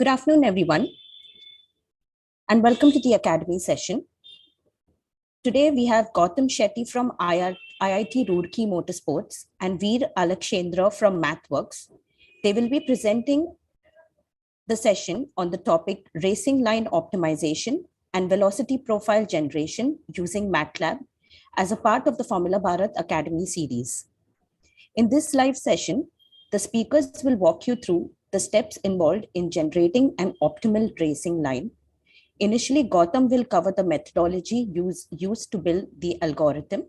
Good afternoon, everyone, and welcome to the Academy session. Today, we have Gautam Shetty from IIT Roorkee Motorsports and Veer Alakshendra from MathWorks. They will be presenting the session on the topic Racing Line Optimization and Velocity Profile Generation using Matlab as a part of the Formula Bharat Academy Series. In this live session, the speakers will walk you through the steps involved in generating an optimal racing line. Initially, Gautam will cover the methodology used to build the algorithm.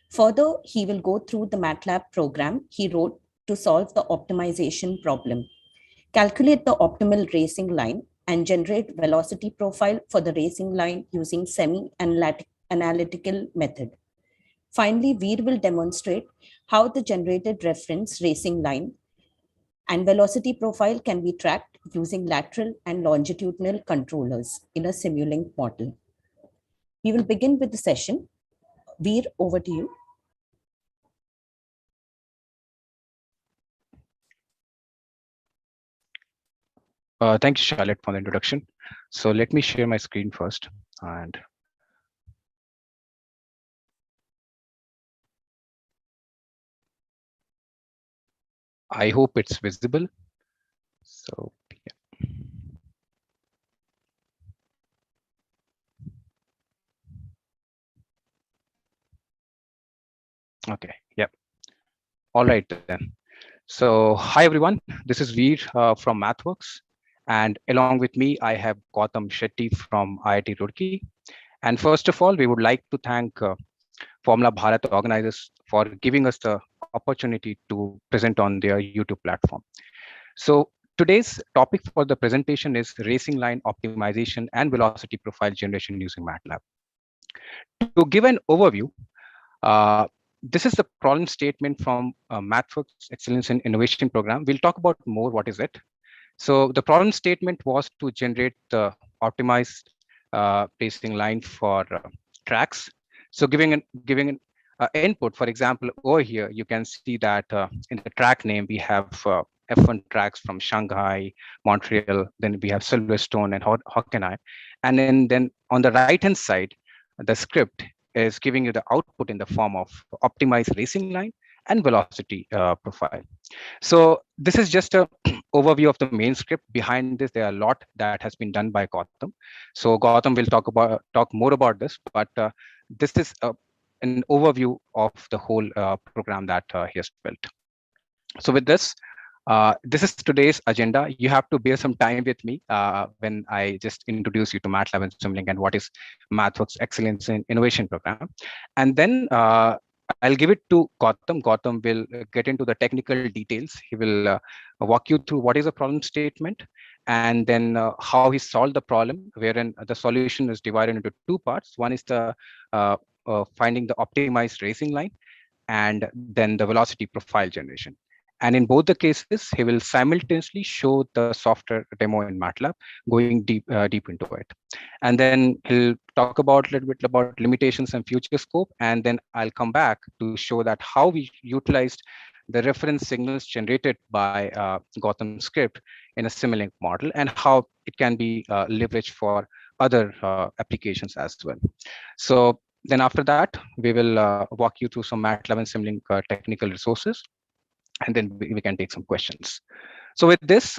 Further, he will go through the Matlab program he wrote to solve the optimization problem, calculate the optimal racing line, and generate velocity profile for the racing line using semi-analytical method. Finally, Veer will demonstrate how the generated reference racing line and velocity profile can be tracked using lateral and longitudinal controllers in a Simulink model. We will begin with the session. Veer, over to you. Thank you, Charlotte, for the introduction. So let me share my screen first. And I hope it's visible. So yeah. Okay, yep. All right then. So hi everyone, this is Veer from MathWorks, and along with me I have Gautam Shetty from IIT Roorkee. And first of all, we would like to thank Formula Bharat organizers for giving us the opportunity to present on their YouTube platform. So today's topic for the presentation is racing line optimization and velocity profile generation using MATLAB. To give an overview, this is the problem statement from MathWorks Excellence in Innovation Program. We'll talk about more what is it. So the problem statement was to generate the optimized racing line for tracks. So giving an input, for example, over here, you can see that in the track name, we have F1 tracks from Shanghai, Montreal, then we have Silverstone and Hockenheim. And then on the right-hand side, the script is giving you the output in the form of optimized racing line and velocity profile. So this is just an overview of the main script. Behind this, there are a lot that has been done by Gautam. So Gautam will talk more about this, but this is an overview of the whole program that he has built. So with this, this is today's agenda. You have to bear some time with me when I just introduce you to MATLAB and Simulink and what is MathWorks Excellence in Innovation Program. And then I'll give it to Gautam. Gautam will get into the technical details. He will walk you through what is a problem statement and then how he solved the problem, wherein the solution is divided into two parts. One is the finding the optimized racing line and then the velocity profile generation. And in both the cases, he will simultaneously show the software demo in MATLAB, going deep into it. And then he'll talk about a little bit about limitations and future scope. And then I'll come back to show that how we utilized the reference signals generated by Gautam's script in a Simulink model and how it can be leveraged for other applications as well. So then after that, we will walk you through some MATLAB and Simulink technical resources. And then we can take some questions. So with this,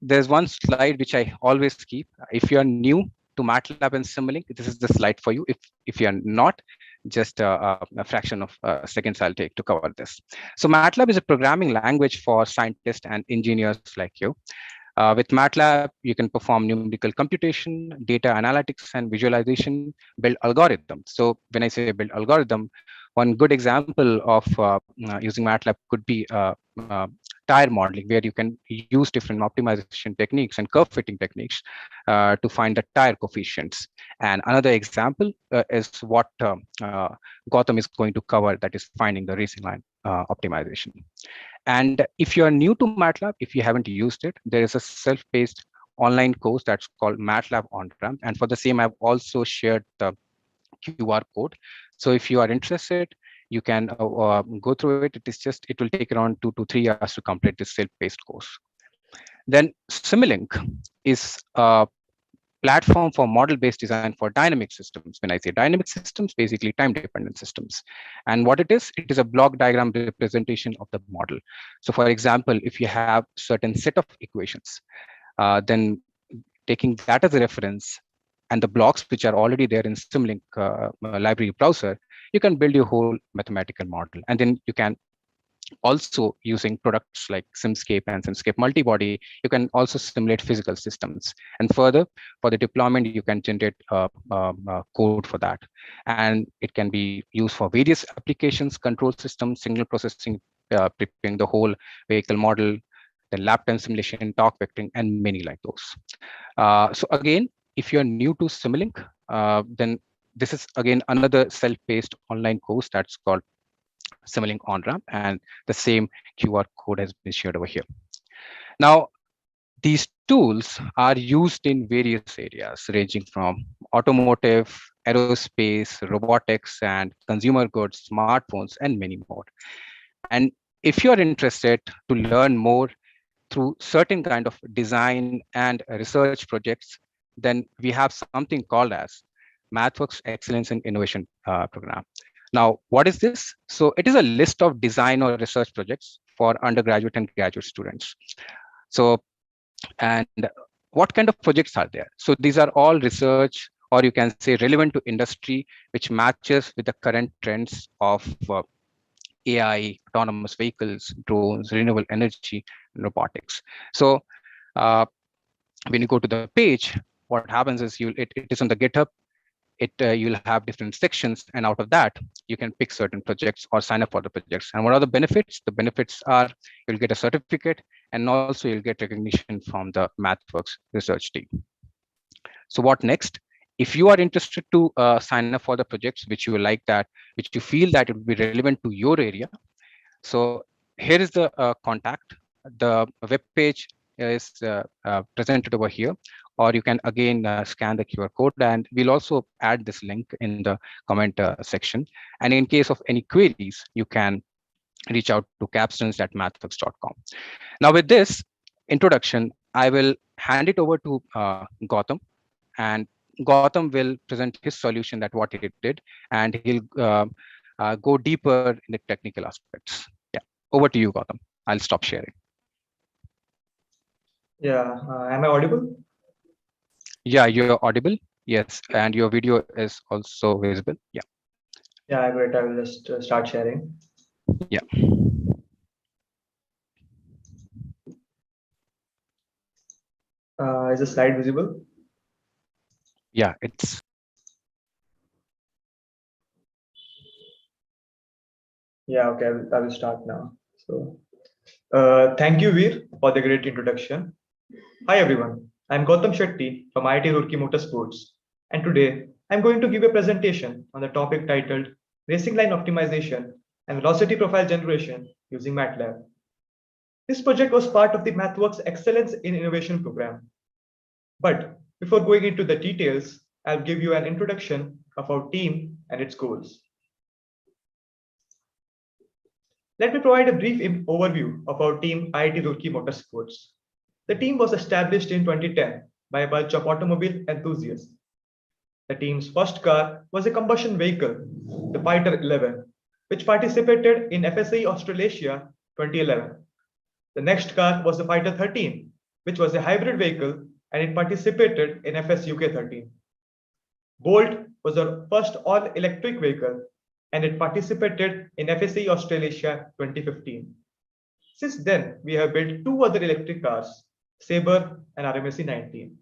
there's one slide which I always keep. If you are new to MATLAB and Simulink, this is the slide for you. If you are not, just a fraction of seconds I'll take to cover this. So MATLAB is a programming language for scientists and engineers like you. With MATLAB, you can perform numerical computation, data analytics, and visualization, build algorithms. So when I say build algorithm, one good example of using MATLAB could be tire modeling, where you can use different optimization techniques and curve fitting techniques to find the tire coefficients. And another example is what Gautam is going to cover, that is finding the racing line optimization. And if you are new to MATLAB, if you haven't used it, there is a self-paced online course that's called MATLAB On-Ramp. And for the same, I've also shared the QR code. So if you are interested, you can go through it. It will take around 2 to 3 hours to complete this self-paced course. Then Simulink. is a platform for model-based design for dynamic systems. When I say dynamic systems, basically time-dependent systems. And what it is a block diagram representation of the model. So for example, if you have certain set of equations, then taking that as a reference and the blocks which are already there in Simulink library browser, you can build your whole mathematical model. And then you can also, using products like Simscape and Simscape Multibody, you can also simulate physical systems. And further, for the deployment, you can generate code for that. And it can be used for various applications, control systems, signal processing, preparing the whole vehicle model, then lap time simulation, torque vectoring, and many like those. So again, if you're new to Simulink, then this is again another self-paced online course that's called Simulink on-ramp, and the same QR code has been shared over here. Now, these tools are used in various areas, ranging from automotive, aerospace, robotics, and consumer goods, smartphones, and many more. And if you're interested to learn more through certain kind of design and research projects, then we have something called as MathWorks Excellence in Innovation Program. Now, what is this? So it is a list of design or research projects for undergraduate and graduate students. So, and what kind of projects are there? So these are all research, or you can say relevant to industry, which matches with the current trends of AI, autonomous vehicles, drones, renewable energy, and robotics. So when you go to the page, what happens is it is on the GitHub. You'll have different sections, and out of that, you can pick certain projects or sign up for the projects. And what are the benefits? The benefits are you'll get a certificate, and also you'll get recognition from the MathWorks research team. So what next? If you are interested to sign up for the projects which you like that, which you feel that it would be relevant to your area, so here is the contact. The web page is presented over here, or you can again scan the QR code, and we'll also add this link in the comment section. And in case of any queries, you can reach out to capstans@mathworks.com. Now with this introduction, I will hand it over to Gautam, and Gautam will present his solution, that what it did, and he'll go deeper in the technical aspects. Yeah, over to you, Gautam. I'll stop sharing. Yeah, am I audible? Yeah, you're audible. Yes, and your video is also visible. Yeah. Yeah, great. I will just start sharing. Yeah. Is the slide visible? Yeah, it's. Yeah, okay, I will start now. So, thank you, Veer, for the great introduction. Hi, everyone. I'm Gautam Shetty from IIT Roorkee Motorsports, and today I'm going to give a presentation on the topic titled Racing Line Optimization and Velocity Profile Generation using MATLAB. This project was part of the MathWorks Excellence in Innovation program. But before going into the details, I'll give you an introduction of our team and its goals. Let me provide a brief overview of our team, IIT Roorkee Motorsports. The team was established in 2010 by a bunch of automobile enthusiasts. The team's first car was a combustion vehicle, the Fighter 11, which participated in FSA Australasia 2011. The next car was the Fighter 13, which was a hybrid vehicle, and it participated in FS UK 13. Bolt was the first all-electric vehicle, and it participated in FSA Australasia 2015. Since then, we have built two other electric cars, Sabre and RMSE 19.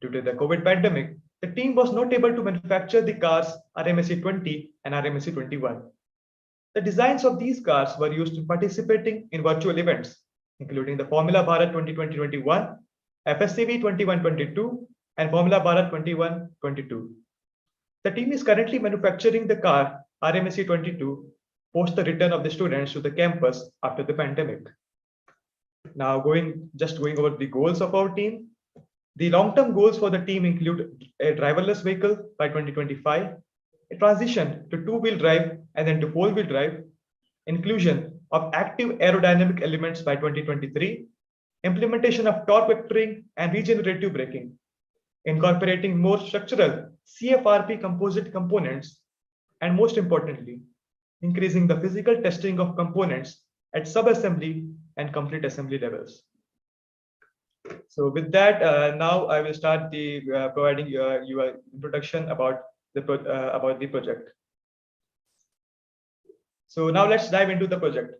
Due to the COVID pandemic, the team was not able to manufacture the cars RMSE 20 and RMSE 21. The designs of these cars were used in participating in virtual events, including the Formula Bharat 2020-21, FSCV 21-22, and Formula Bharat 21-22. The team is currently manufacturing the car RMSE 22 post the return of the students to the campus after the pandemic. Now going over the goals of our team. The long-term goals for the team include a driverless vehicle by 2025, a transition to two-wheel drive and then to four-wheel drive, inclusion of active aerodynamic elements by 2023, implementation of torque vectoring and regenerative braking, incorporating more structural CFRP composite components, and most importantly, increasing the physical testing of components at sub-assembly and complete assembly levels. So with that, now I will start providing your introduction about the project. So now let's dive into the project.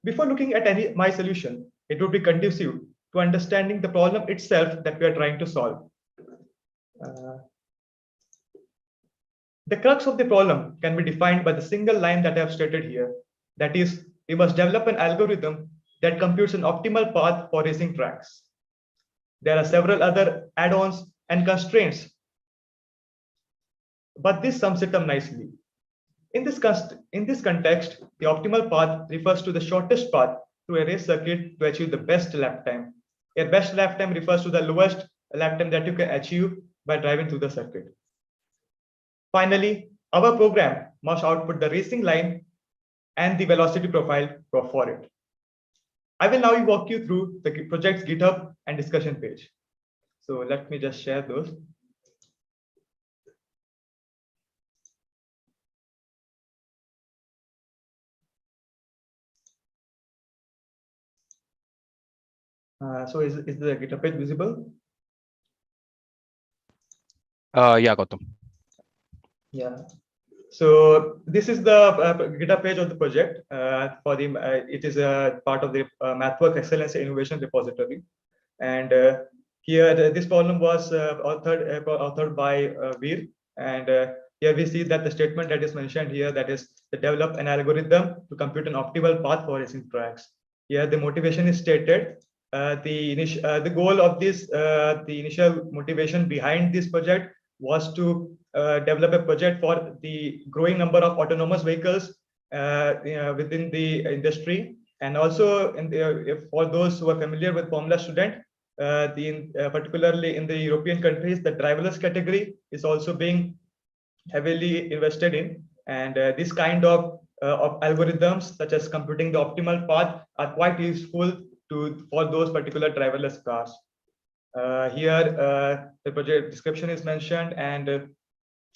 Before looking at my solution, it would be conducive to understanding the problem itself that we are trying to solve. The crux of the problem can be defined by the single line that I have stated here. That is, we must develop an algorithm that computes an optimal path for racing tracks. There are several other add-ons and constraints, but this sums it up nicely. In this context, the optimal path refers to the shortest path to a race circuit to achieve the best lap time. A best lap time refers to the lowest lap time that you can achieve by driving through the circuit. Finally, our program must output the racing line and the velocity profile for it. I will now walk you through the project's GitHub and discussion page. So let me just share those. So is the GitHub page visible? Yeah, Gautam. Yeah. So this is the GitHub page of the project. It is a part of the MathWorks Excellence Innovation Repository, and here this problem was authored by Veer, and here we see that the statement that is mentioned here, that is to develop an algorithm to compute an optimal path for racing tracks. Here the motivation is stated. The goal of this, the initial motivation behind this project was to develop a project for the growing number of autonomous vehicles within the industry, and also for those who are familiar with Formula student, particularly in the European countries, the driverless category is also being heavily invested in, and this kind of algorithms such as computing the optimal path are quite useful for those particular driverless cars. Here the project description is mentioned, and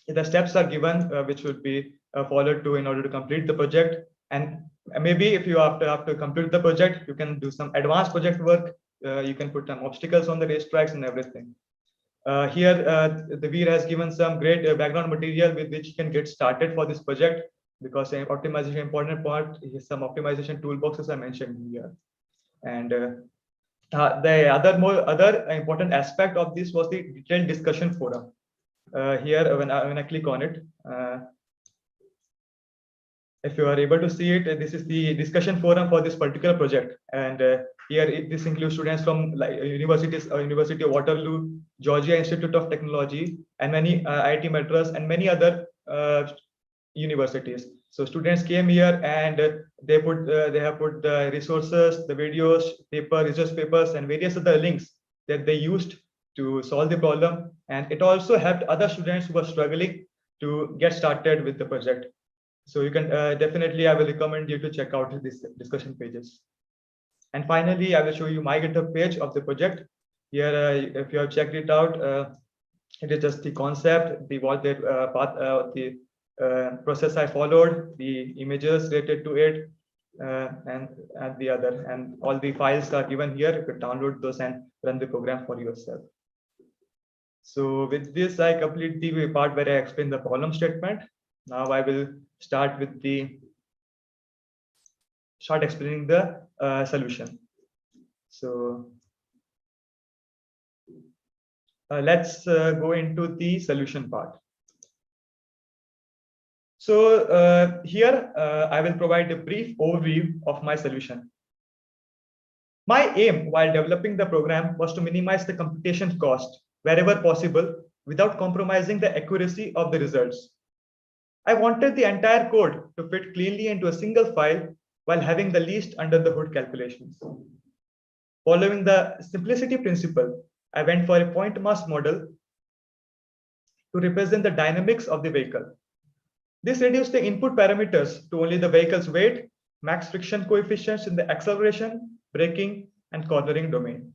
the steps are given which would be followed in order to complete the project. And maybe if you have to complete the project, you can do some advanced project work. You can put some obstacles on the racetracks and everything. Here the Veer has given some great background material with which you can get started for this project, because optimization important part is some optimization toolboxes are mentioned here. And the other important aspect of this was the detailed discussion forum. Here when I click on it, if you are able to see it, this is the discussion forum for this particular project, and here this includes students from University of Waterloo, Georgia Institute of Technology, and many IIT Madras and many other universities. So students came here, and they have put the resources, the videos, research papers, and various other links that they used to solve the problem. And it also helped other students who were struggling to get started with the project. So you can definitely, I will recommend you to check out these discussion pages. And finally, I will show you my GitHub page of the project. Here, if you have checked it out, it is just the concept, the process I followed, the images related to it, and all the files are given here. You can download those and run the program for yourself. So with this, I complete the part where I explain the problem statement. Now I will start explaining the solution. So let's go into the solution part. So here I will provide a brief overview of my solution. My aim while developing the program was to minimize the computation cost wherever possible without compromising the accuracy of the results. I wanted the entire code to fit cleanly into a single file while having the least under the hood calculations. Following the simplicity principle, I went for a point mass model to represent the dynamics of the vehicle. This reduced the input parameters to only the vehicle's weight, max friction coefficients in the acceleration, braking, and cornering domain.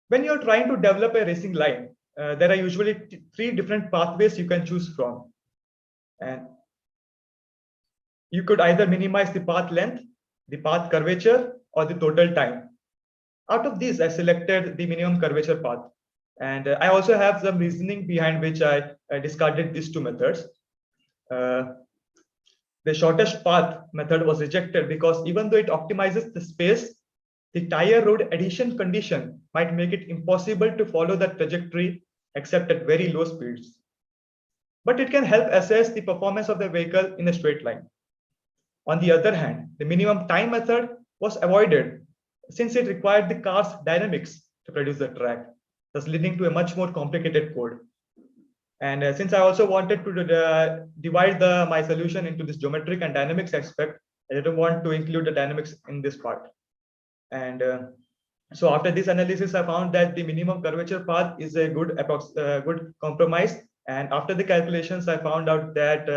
When you're trying to develop a racing line, there are usually three different pathways you can choose from. And you could either minimize the path length, the path curvature, or the total time. Out of these, I selected the minimum curvature path. And I also have some reasoning behind which I discarded these two methods. The shortest path method was rejected because even though it optimizes the space, the tire road adhesion condition might make it impossible to follow that trajectory except at very low speeds. But it can help assess the performance of the vehicle in a straight line. On the other hand, the minimum time method was avoided since it required the car's dynamics to produce the track, thus leading to a much more complicated code. And since I also wanted to divide my solution into this geometric and dynamics aspect, I didn't want to include the dynamics in this part. And so after this analysis, I found that the minimum curvature path is a good compromise. And after the calculations, I found out that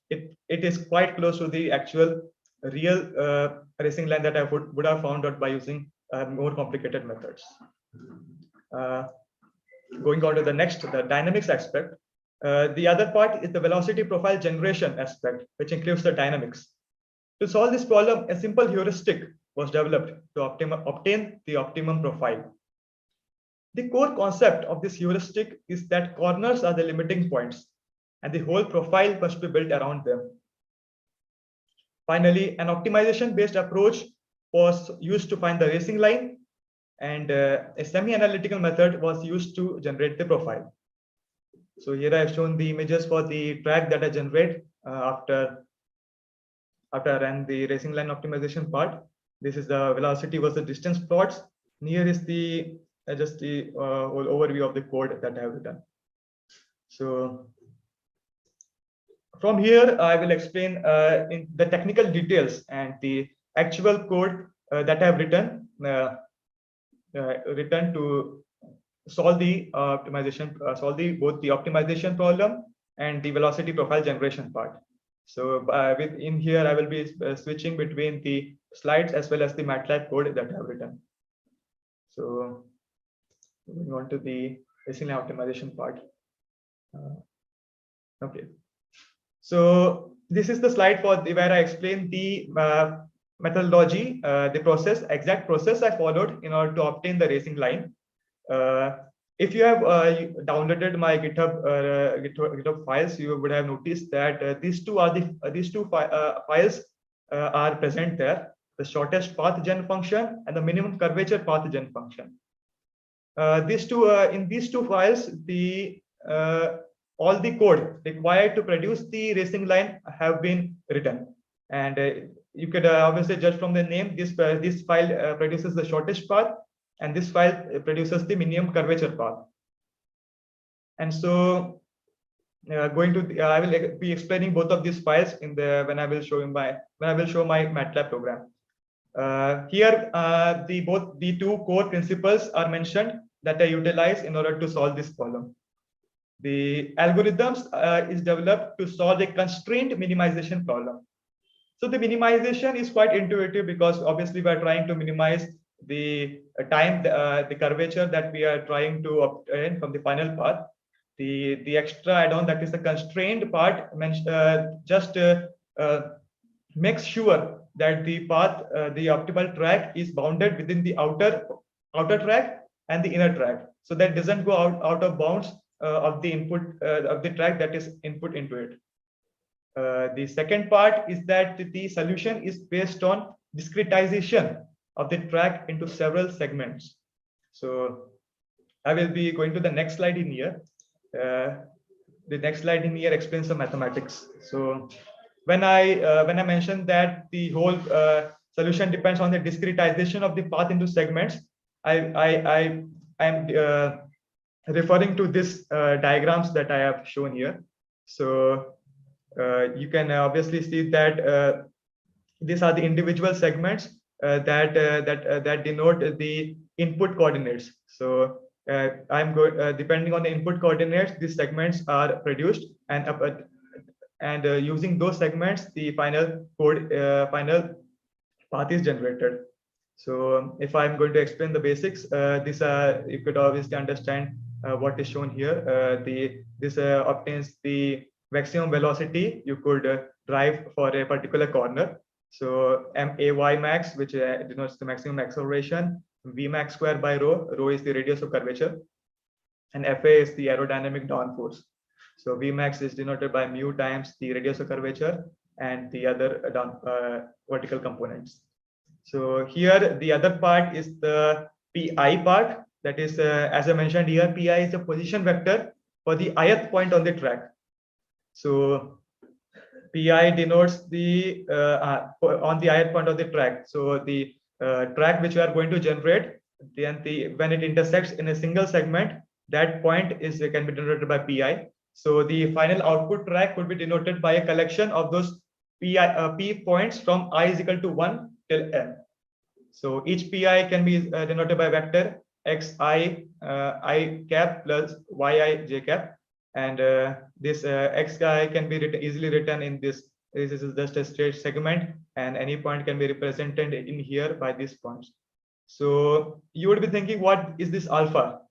it is quite close to the actual real racing line that I would have found out by using more complicated methods. Going on to the next, the dynamics aspect. The other part is the velocity profile generation aspect, which includes the dynamics. To solve this problem, a simple heuristic was developed to obtain the optimum profile. The core concept of this heuristic is that corners are the limiting points, and the whole profile must be built around them. Finally, an optimization-based approach was used to find the racing line, and a semi-analytical method was used to generate the profile. So here I have shown the images for the track that I generate after I ran the racing line optimization part. This is the velocity versus distance plots. And here is the just the whole overview of the code that I have written. So from here, I will explain in the technical details and the actual code that I have written to solve the optimization, both the optimization problem and the velocity profile generation part. So in here, I will be switching between the slides as well as the MATLAB code that I have written. So moving on to the racing line optimization part. Okay. So this is the slide for where I explain the methodology, the process, exact process I followed in order to obtain the racing line. If you have downloaded my GitHub files, you would have noticed that these two files are present there: the shortest path gen function and the minimum curvature path gen function. In these two files, all the code required to produce the racing line have been written, and you could obviously judge from the name. This file produces the shortest path, and this file produces the minimum curvature path. And so, I will be explaining both of these files when I will show my MATLAB program. Here, the two core principles are mentioned that I utilize in order to solve this problem. The algorithms is developed to solve a constrained minimization problem. So the minimization is quite intuitive because obviously we are trying to minimize the time, the curvature that we are trying to obtain from the final path. The extra add-on, that is the constrained part, just makes sure that the path, the optimal track is bounded within the outer track and the inner track, so that doesn't go out of bounds of the input of the track that is input into it. The second part is that the solution is based on discretization of the track into several segments. So I will be going to the next slide in here. The next slide in here explains the mathematics. So when I mentioned that the whole solution depends on the discretization of the path into segments, I am referring to this diagrams that I have shown here. So you can obviously see that these are the individual segments that denote the input coordinates. So I'm going depending on the input coordinates, these segments are produced, and using those segments, the final path is generated. So if I'm going to explain the basics, this you could obviously understand what is shown here. This obtains the maximum velocity you could drive for a particular corner. So MAY max, which denotes the maximum acceleration, V max square by rho. Rho is the radius of curvature, and FA is the aerodynamic downforce. So V max is denoted by mu times the radius of curvature and the other vertical components. So here the other part is the PI part. That is, as I mentioned here, PI is a position vector for the ith point on the track. So PI denotes the on the ith point of the track. So the track which we are going to generate, then when it intersects in a single segment, that point can be denoted by PI. So the final output track could be denoted by a collection of those P points from I is equal to 1 till n. So each PI can be denoted by vector xi I cap plus yi j cap, and this xi can be easily written in this. This is just a straight segment, and any point can be represented in here by these points. So you would be thinking, what is this alpha?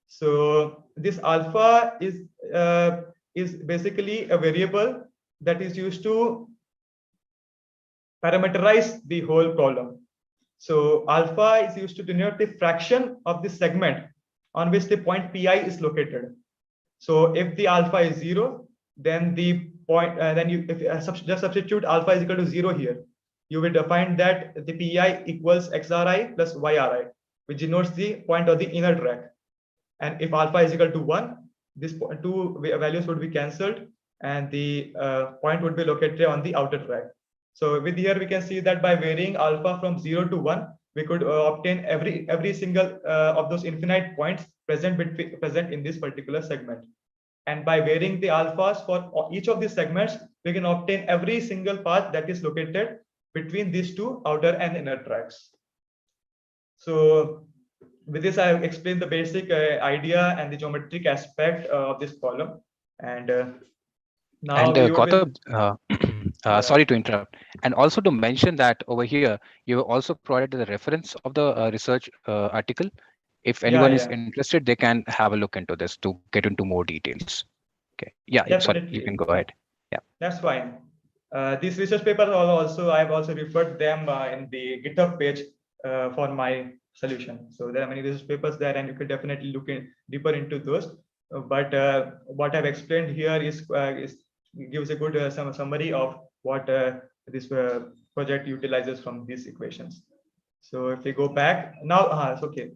So this alpha is basically a variable that is used to parameterize the whole problem. So alpha is used to denote the fraction of the segment on which the point PI is located. So if the alpha is 0, then the point, then you just substitute alpha is equal to 0 here. You will find that the PI equals xri plus yri, which denotes the point of the inner track. And if alpha is equal to 1, these two values would be cancelled, and the point would be located on the outer track. So with here we can see that by varying alpha from 0 to 1, we could obtain every single of those infinite points present in this particular segment. And by varying the alphas for each of these segments, we can obtain every single path that is located between these two outer and inner tracks. So with this, I have explained the basic idea and the geometric aspect of this problem. And now Gautam, sorry to interrupt. And also to mention that over here, you also provided the reference of the research article. If anyone is interested, they can have a look into this to get into more details. Okay. Yeah. Definitely. Sorry, you can go ahead. Yeah. That's fine. These research papers I've also referred them in the GitHub page for my solution. So there are many research papers there, and you could definitely look deeper into those. But what I've explained here gives a good summary of what this project utilizes from these equations. So if we go back now, okay.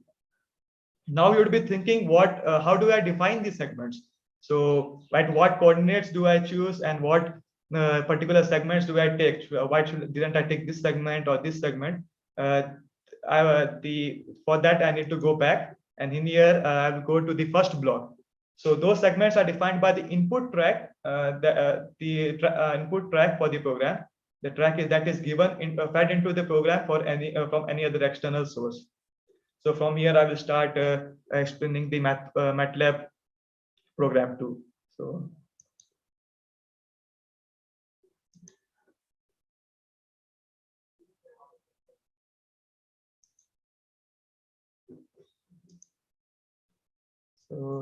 Now you would be thinking, how do I define these segments? So at what coordinates do I choose, and what particular segments do I take? Why didn't I take this segment or this segment? For that I need to go back, and in here I will go to the first block. So those segments are defined by the input track, input track for the program. The track that is given fed into the program for from any other external source. So from here I will start explaining the Matlab program too. So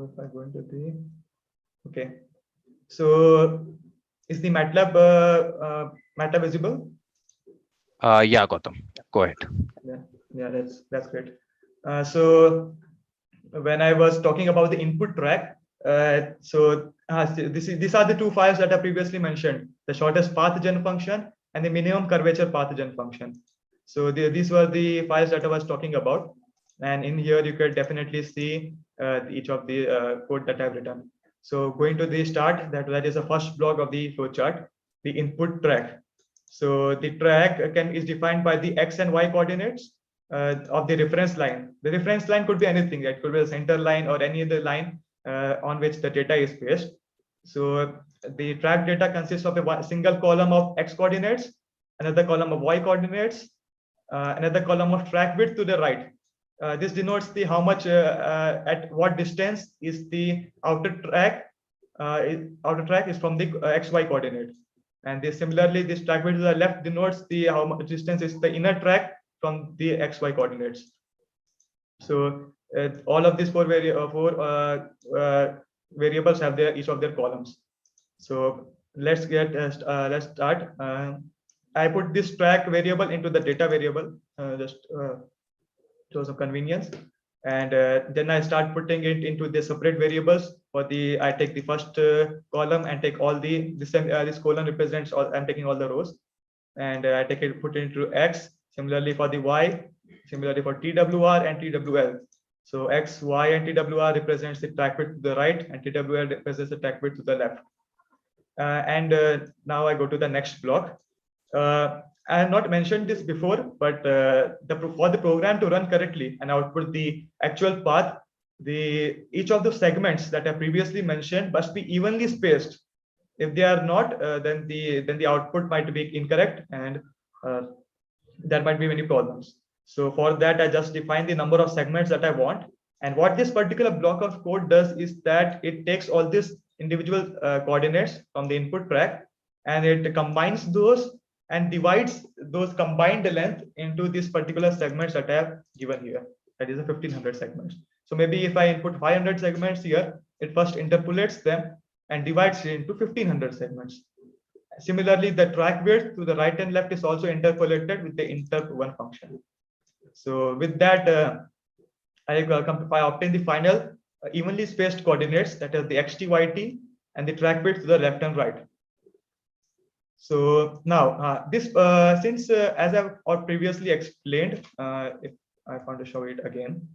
if I go into the so is the Matlab visible? Yeah, Gautam, go ahead. Yeah, that's great. So when I was talking about the input track, these are the two files that I previously mentioned: the shortest path gen function and the minimum curvature path gen function. So these were the files that I was talking about, and in here you could definitely see each of the code that I've written. So going to the start, that is the first block of the flowchart, the input track. So the track is defined by the x and y coordinates of the reference line. The reference line could be anything. It could be a center line or any other line on which the data is based. So the track data consists of a single column of x coordinates, another column of y coordinates, another column of track width to the right. This denotes the how much at what distance is the outer track. Outer track is from the xy coordinate, and similarly this track width to the left denotes the how much distance is the inner track from the XY coordinates. So all of these four variables have each of their columns. So let's start. I put this track variable into the data variable, just show some convenience. And then I start putting it into the separate variables. I take the first column and take all this column represents all. I'm taking all the rows, and I put it into X. Similarly for the Y, similarly for TWR and TWL. So X, Y, and TWR represents the track width to the right, and TWL represents the track width to the left. Now I go to the next block. I have not mentioned this before, but for the program to run correctly and output the actual path, each of the segments that I previously mentioned must be evenly spaced. If they are not, then the output might be incorrect, and there might be many problems. So for that, I just define the number of segments that I want. And what this particular block of code does is that it takes all these individual coordinates from the input track, and it combines those and divides those combined length into these particular segments that I have given here. That is a 1500 segments. So maybe if I input 500 segments here, it first interpolates them and divides it into 1500 segments. Similarly, the track width to the right and left is also interpolated with the interp1 function. So with that, I obtain the final evenly spaced coordinates, that is the xt, yt, and the track width to the left and right. So now since as I've previously explained, if I want to show it again,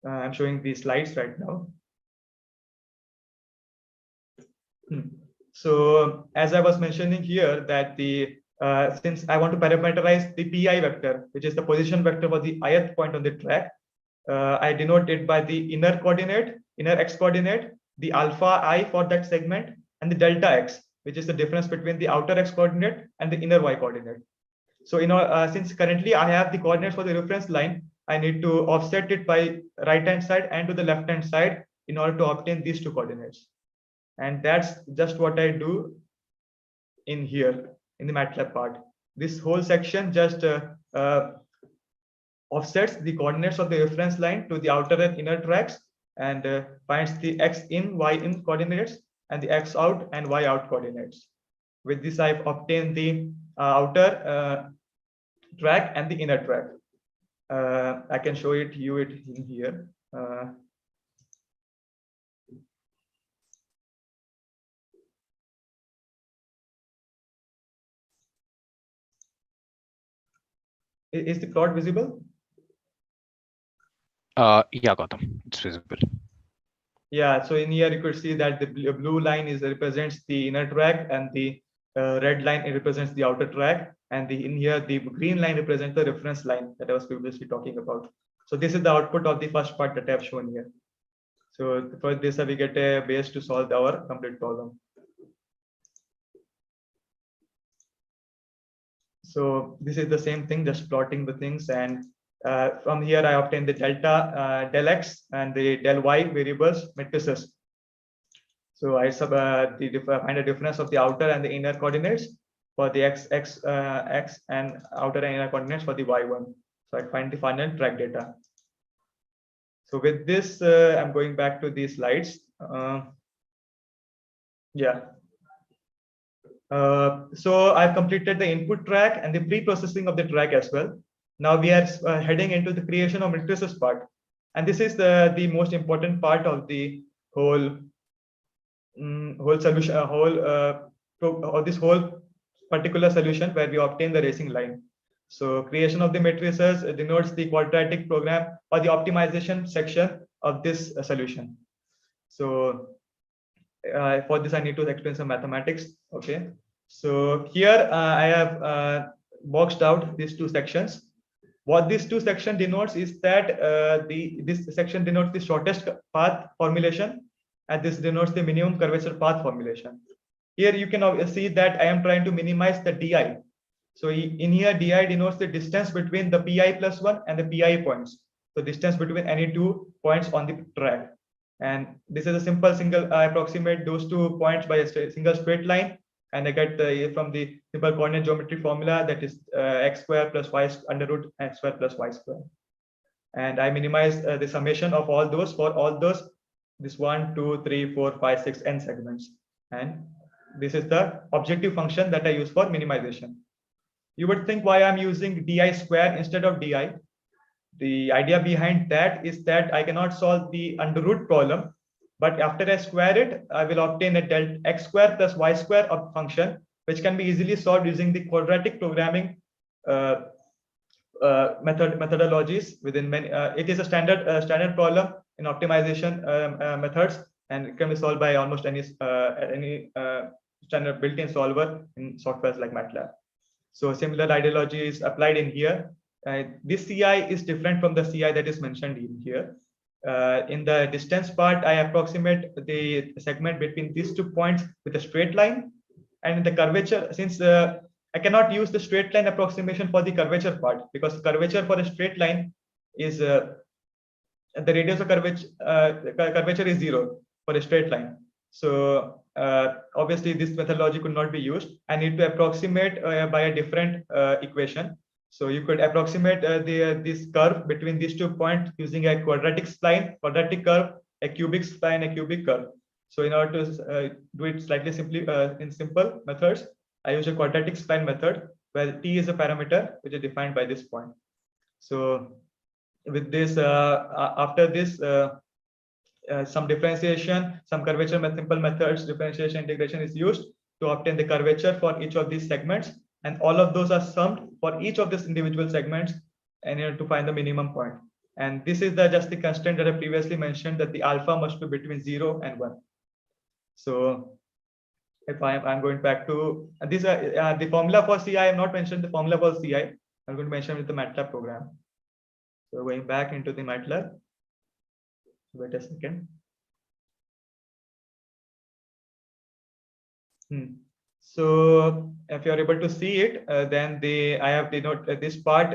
I'm showing these slides right now. So as I was mentioning here, that since I want to parameterize the pi vector, which is the position vector for the ith point on the track, I denote it by the inner x coordinate, the alpha I for that segment, and the delta x, which is the difference between the outer x coordinate and the inner y coordinate. So since currently I have the coordinates for the reference line, I need to offset it by right hand side and to the left hand side in order to obtain these two coordinates. And that's just what I do in here in the MATLAB part. This whole section just offsets the coordinates of the reference line to the outer and inner tracks, and finds the x in, y in coordinates and the x out and y out coordinates. With this, I've obtained the outer track and the inner track. I can show you it in here. Is the plot visible? Yeah, Gautam, it's visible. Yeah, so in here you could see that the blue line represents the inner track, and the red line represents the outer track, and in here the green line represents the reference line that I was previously talking about. So this is the output of the first part that I have shown here. So for this, we get a base to solve our complete problem. So this is the same thing, just plotting the things, and from here I obtain the delta, del x, and the del y variables matrices. So I find a difference of the outer and the inner coordinates for the x and outer and inner coordinates for the y1. So I find the final track data. So with this, I'm going back to the slides. So I've completed the input track and the pre-processing of the track as well. Now we are heading into the creation of matrices part, and this is the most important part of the whole solution, this whole particular solution where we obtain the racing line. So creation of the matrices denotes the quadratic program or the optimization section of this solution. So for this, I need to explain some mathematics. Okay, so here I have boxed out these two sections. What these two sections denotes is that this section denotes the shortest path formulation, and this denotes the minimum curvature path formulation. Here you can see that I am trying to minimize the di. So in here, di denotes the distance between the pi plus 1 and the pi points. So distance between any two points on the track. And this is a simple I approximate those 2 points by a single straight line, and I get from the simple coordinate geometry formula, that is x square plus y under root x square plus y square. And I minimize the summation of all those for all those, this 1, 2, 3, 4, 5, 6 n segments. And this is the objective function that I use for minimization. You would think why I'm using di square instead of di. The idea behind that is that I cannot solve the under root problem, but after I square it, I will obtain a delta x square plus y square of function, which can be easily solved using the quadratic programming methodologies within many. It is a standard problem in optimization methods, and it can be solved by almost any standard built-in solver in softwares like Matlab. So similar ideology is applied in here. This CI is different from the CI that is mentioned in here. In the distance part, I approximate the segment between these 2 points with a straight line. And in the curvature, since I cannot use the straight line approximation for the curvature part, because curvature for a straight line is the radius of curvature is 0 for a straight line. So obviously this methodology could not be used. I need to approximate by a different equation. So you could approximate this curve between these 2 points using a quadratic spline, quadratic curve, a cubic spline, a cubic curve. So in order to do it slightly simply in simple methods, I use a quadratic spline method where t is a parameter which is defined by this point. So with this, after this, some differentiation, some curvature simple methods, differentiation integration is used to obtain the curvature for each of these segments. And all of those are summed for each of these individual segments and to find the minimum point. And this is just the constraint that I previously mentioned, that the alpha must be between 0 and 1. So if I'm going back to this, the formula for CI, I have not mentioned the formula for CI. I'm going to mention with the Matlab program. So going back into the Matlab. Wait a second. So if you are able to see it, then I have denoted this part.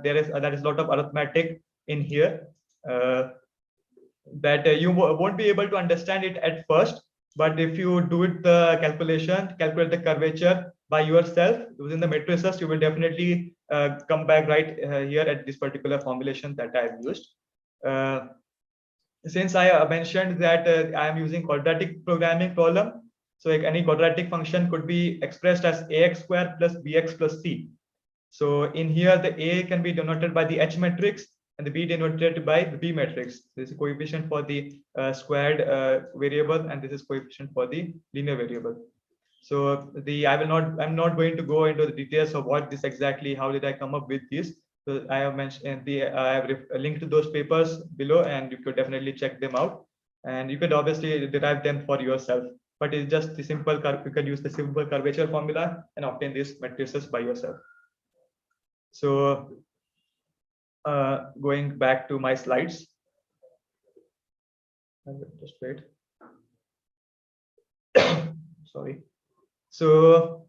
There is that is a lot of arithmetic in here that you won't be able to understand it at first. But if you do it the calculate the curvature by yourself using the matrices, you will definitely come back right here at this particular formulation that I have used. Since I mentioned that I am using quadratic programming problem, so any quadratic function could be expressed as ax square plus bx plus c. So in here, the a can be denoted by the H matrix and the b denoted by the b matrix. This is coefficient for the squared variable, and this is coefficient for the linear variable. So I'm not going to go into the details of what this exactly, how did I come up with this. So I have mentioned I have linked to those papers below, and you could definitely check them out. And you could obviously derive them for yourself. But it's just the simple, you can use the simple curvature formula and obtain these matrices by yourself. So going back to my slides. Just wait. Sorry. So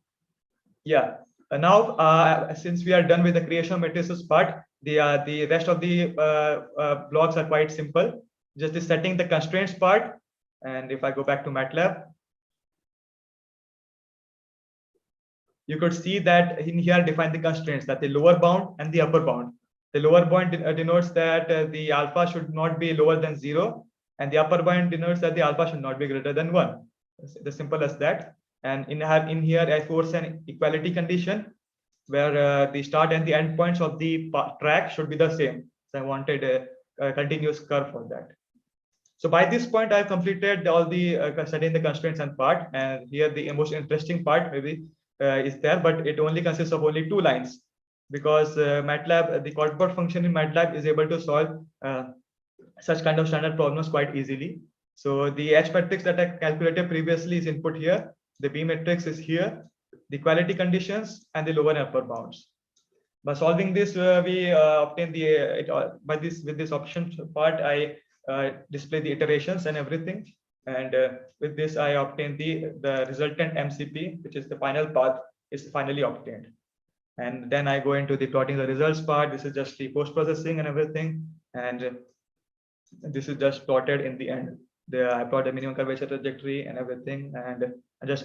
yeah, now since we are done with the creation of matrices part, the rest of the blocks are quite simple. Just the setting the constraints part. And if I go back to MATLAB, you could see that in here define the constraints, that the lower bound and the upper bound. The lower bound denotes that the alpha should not be lower than 0, and the upper bound denotes that the alpha should not be greater than 1. It's as simple as that. And in here I force an equality condition where the start and the end points of the track should be the same. So I wanted a continuous curve for that. So by this point, I've completed all the setting the constraints and part. And here the most interesting part maybe is there, but it only consists of only 2 lines, because MATLAB, the quad function in MATLAB is able to solve such kind of standard problems quite easily. So the H matrix that I calculated previously is input here. The B matrix is here. The equality conditions and the lower and upper bounds. By solving this, we obtain with this option part, I display the iterations and everything. And with this, I obtain the resultant MCP, which is the final path, is finally obtained. And then I go into the plotting the results part. This is just the post processing and everything. And this is just plotted in the end. I plot the minimum curvature trajectory and everything. And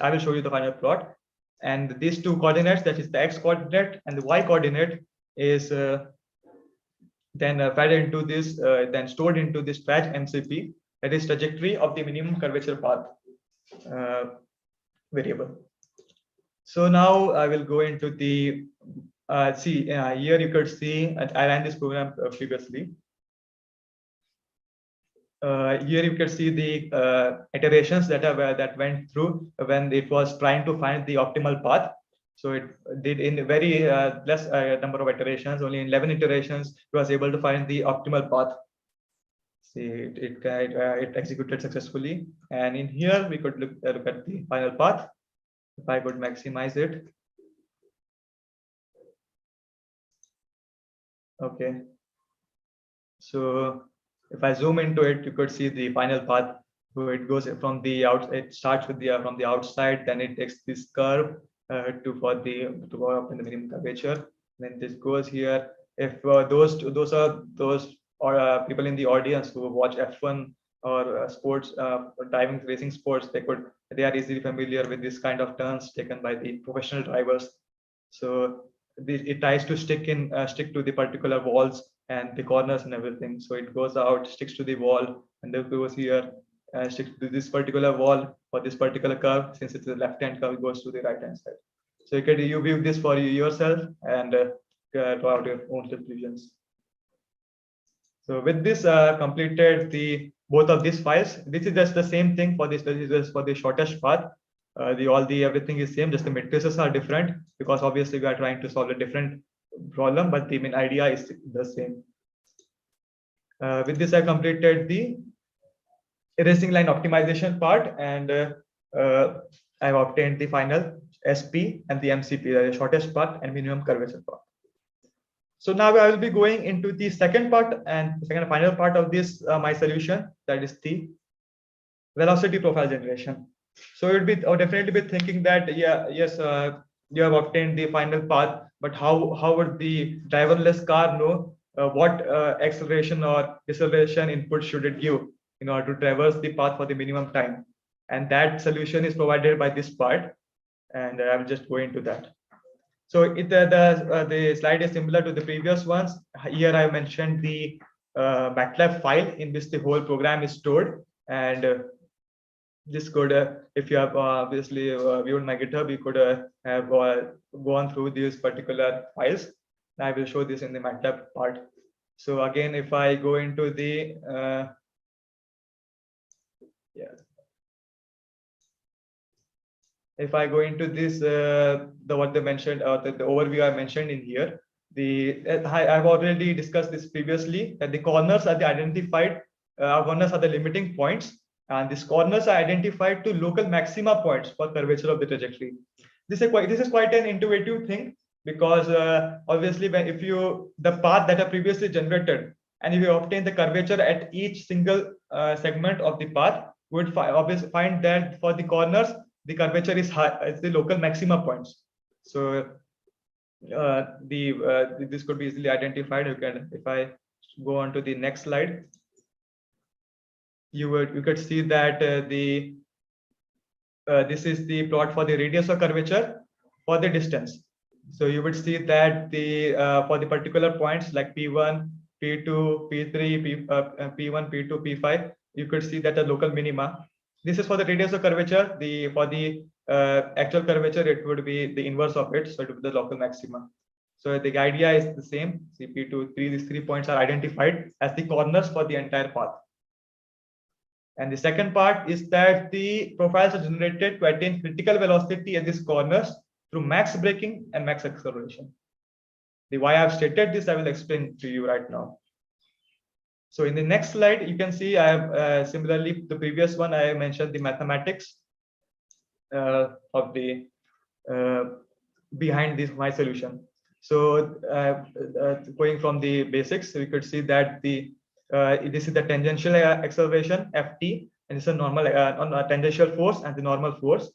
I will show you the final plot. And these two coordinates, that is the x coordinate and the y coordinate, is then fed into this, then stored into this traj MCP, that is trajectory of the minimum curvature path variable. So now I will go into the here you could see I ran this program previously. Here you can see the iterations that went through when it was trying to find the optimal path. So it did in very less number of iterations, only in 11 iterations, it was able to find the optimal path. See, it executed successfully. And in here, we could look at the final path. If I could maximize it. Okay. So if I zoom into it, you could see the final path. So it goes from the out. It starts with the from the outside, then it takes this curve to go up in the minimum curvature. Then this goes here. If those or people in the audience who watch F1 or sports, driving racing sports, they are easily familiar with this kind of turns taken by the professional drivers. So it tries to stick to the particular walls and the corners and everything. So it goes out, sticks to the wall, and then goes here, sticks to this particular wall for this particular curve. Since it's a left-hand curve, it goes to the right-hand side. So you view this for yourself and draw out your own conclusions. So with this completed both of these files. This is just the same thing for this. This is just for the shortest path. Everything is same, just the matrices are different because obviously we are trying to solve a different problem, but the main idea is the same. With this, I completed the erasing line optimization part, and I've obtained the final SP and the MCP, the shortest path and minimum curvature path. So now I will be going into the second part and second final part of this my solution, that is the velocity profile generation. So I would definitely be thinking that you have obtained the final path, but how would the driverless car know what acceleration or deceleration input should it give in order to traverse the path for the minimum time? And that solution is provided by this part, and I will just go into that. So the slide is similar to the previous ones. Here I mentioned the MATLAB file in which the whole program is stored, and this could, if you have obviously viewed my GitHub, you could have gone through these particular files. I will show this in the MATLAB part. So again, if I go into the if I go into this, what they mentioned, the overview I mentioned in here, I've already discussed this previously, that the corners are the identified, corners are the limiting points, and these corners are identified to local maxima points for curvature of the trajectory. This is quite an intuitive thing, because obviously the path that are previously generated, and if you obtain the curvature at each single segment of the path, we would obviously find that for the corners, the curvature is high, it's the local maxima points. So this could be easily identified. If I go on to the next slide, you could see that this is the plot for the radius of curvature for the distance. So you would see that for the particular points like P1, P2, P3, P1, P2, P5, you could see that the local minima. This is for the radius of curvature. For the actual curvature, it would be the inverse of it. So it would be the local maxima. So the idea is the same. See, P2, these 3 points are identified as the corners for the entire path. And the second part is that the profiles are generated to attain critical velocity at these corners through max braking and max acceleration. The why I've stated this, I will explain to you right now. So in the next slide, you can see I have similarly the previous one, I mentioned the mathematics of the behind my solution. So going from the basics, we could see that this is the tangential acceleration FT, and it's a normal tangential force and the normal force.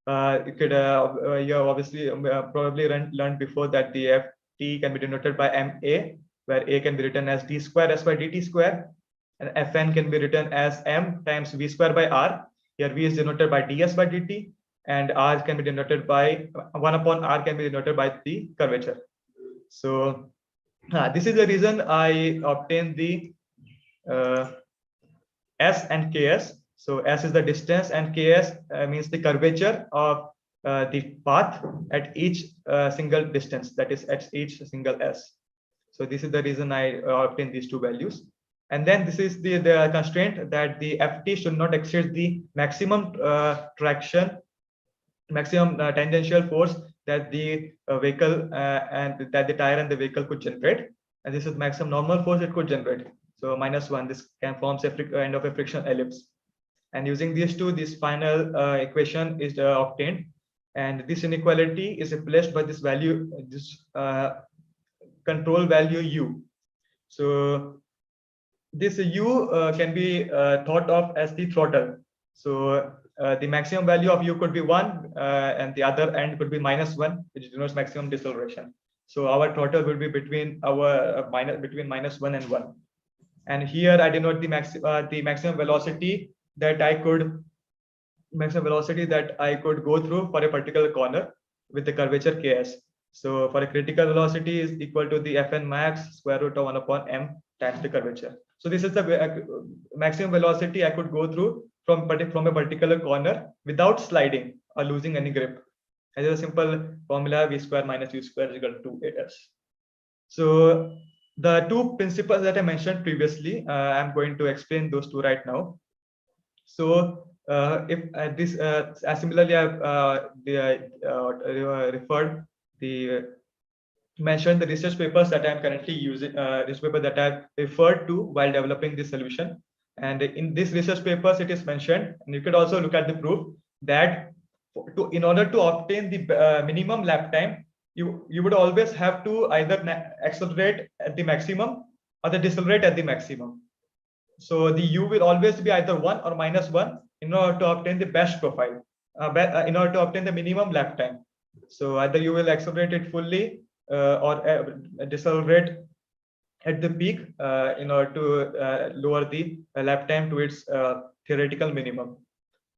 You could you have obviously probably learned before that the FT can be denoted by MA, where A can be written as d square s by dt square, and Fn can be written as m times v square by r. Here v is denoted by ds by dt, and R can be denoted by 1 upon R can be denoted by the curvature. So this is the reason I obtained the S and Ks. So S is the distance and Ks means the curvature of the path at each single distance, that is at each single S. So this is the reason I obtained these two values. And then this is the constraint that the Ft should not exceed the maximum traction, maximum tangential force that the vehicle and that the tire and the vehicle could generate. And this is maximum normal force it could generate. So -1, this can forms a kind of a frictional ellipse. And using these two, this final equation is obtained. And this inequality is replaced by this value, this control value U. So this U can be thought of as the throttle. So the maximum value of U could be 1 and the other end could be -1, which denotes maximum deceleration. So our throttle will be between our between -1 and 1. And here I denote the maximum velocity that I could go through for a particular corner with the curvature Ks. So for a critical velocity is equal to the Fn max square root of 1 upon m times the curvature. So this is the maximum velocity I could go through from a particular corner without sliding or losing any grip. As a simple formula, v square minus u square is equal to 8s. So the two principles that I mentioned previously, I'm going to explain those two right now. So if this similarly I've mentioned the research papers that I'm currently using, this paper that I've referred to while developing this solution. And in this research papers, it is mentioned, and you could also look at the proof that in order to obtain the minimum lap time, you would always have to either accelerate at the maximum or the decelerate at the maximum. So the U will always be either 1 or -1 in order to obtain the best profile, in order to obtain the minimum lap time. So either you will accelerate it fully or decelerate at the peak in order to lower the lap time to its theoretical minimum.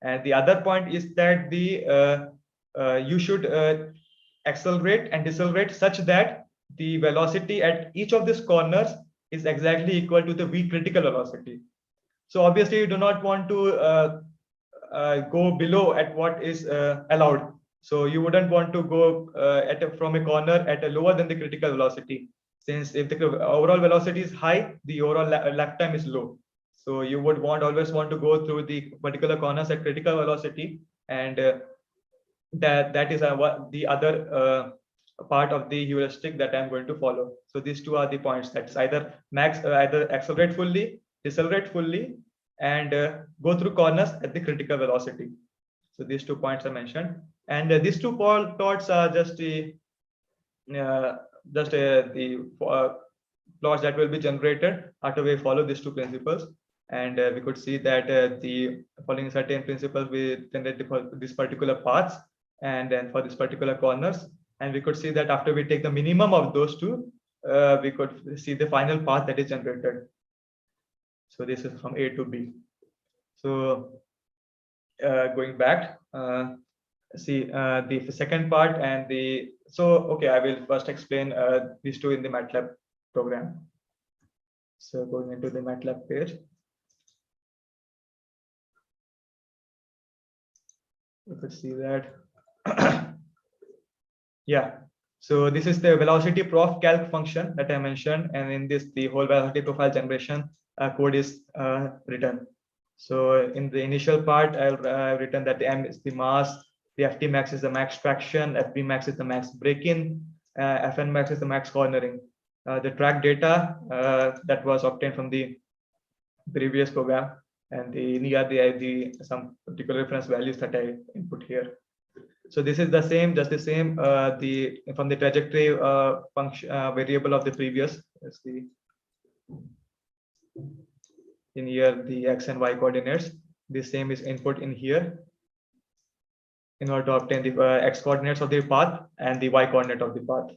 And the other point is that you should accelerate and decelerate such that the velocity at each of these corners is exactly equal to the V critical velocity. So obviously you do not want to go below at what is allowed. So you wouldn't want to go from a corner at a lower than the critical velocity, since if the overall velocity is high, the overall lap time is low. So you would always want to go through the particular corners at critical velocity, and that is the other part of the heuristic that I'm going to follow. So these two are the points. That's either either accelerate fully, decelerate fully, and go through corners at the critical velocity. So these 2 points are mentioned, and these 2 plots are just the plots that will be generated after we follow these 2 principles. And we could see that the following certain principles we generate for this particular paths and then for this particular corners. And we could see that after we take the minimum of those 2, we could see the final path that is generated. So this is from A to B. So going back, see the second part and okay, I will first explain these 2 in the MATLAB program. So going into the MATLAB page. You could see that. Yeah, so this is the velocity prof calc function that I mentioned, and in this the whole velocity profile generation code is written. So in the initial part, I've written that the m is the mass, the ft max is the max traction, fb max is the max break-in, fn max is the max cornering. The track data that was obtained from the previous program, and the some particular reference values that I input here. So this is the same, just the same, from the trajectory function variable of the previous. Let's see. In here, the x and y coordinates. The same is input in here in order to obtain the x coordinates of the path and the y coordinate of the path.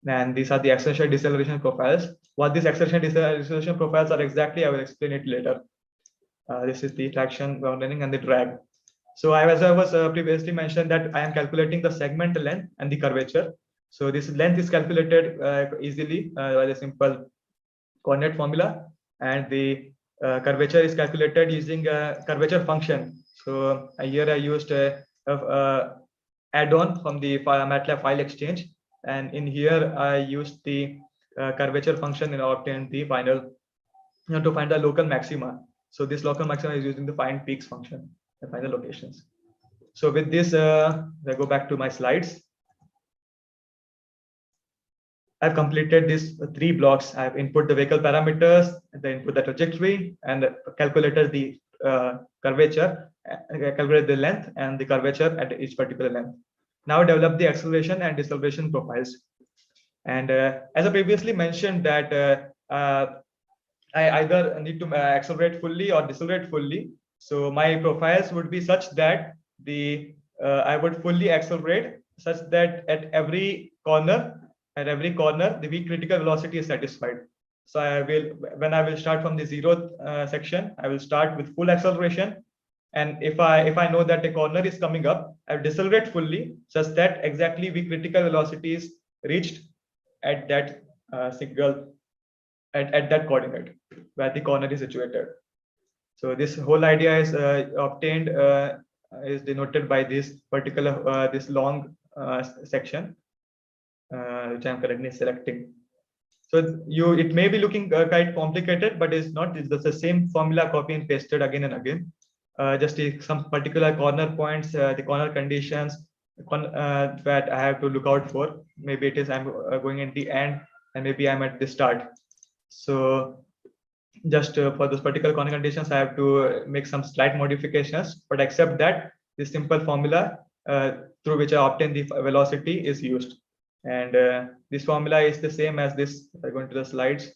And these are the acceleration deceleration profiles. What these acceleration deceleration profiles are exactly, I will explain it later. This is the traction, grounding, and the drag. So as I was previously mentioned that I am calculating the segment length and the curvature. So this length is calculated easily by the simple coordinate formula, and the curvature is calculated using a curvature function. So here I used a add-on from the MATLAB file exchange, and in here I used the curvature function in order to obtain the final, to find the local maxima. So this local maxima is using the find peaks function and find the locations. So with this, I go back to my slides. I've completed these 3 blocks. I've input the vehicle parameters, then input the trajectory, and calculated the curvature, calculate the length and the curvature at each particular length. Now develop the acceleration and deceleration profiles. And as I previously mentioned that I either need to accelerate fully or decelerate fully. So my profiles would be such that the I would fully accelerate such that at every corner, the V critical velocity is satisfied. So when I will start from the 0th section, I will start with full acceleration. And if I know that a corner is coming up, I will decelerate fully such that exactly V critical velocity is reached at that single at that coordinate where the corner is situated. So this whole idea is obtained is denoted by this particular this long section which I'm currently selecting. So it may be looking quite complicated, but it's not. It's the same formula copy and pasted again and again. Just some particular corner points, the corner conditions that I have to look out for. Maybe it is I'm going in the end, and maybe I'm at the start. So just for those particular corner conditions, I have to make some slight modifications, but except that, this simple formula through which I obtain the velocity is used. And this formula is the same as this. If I go into the slides,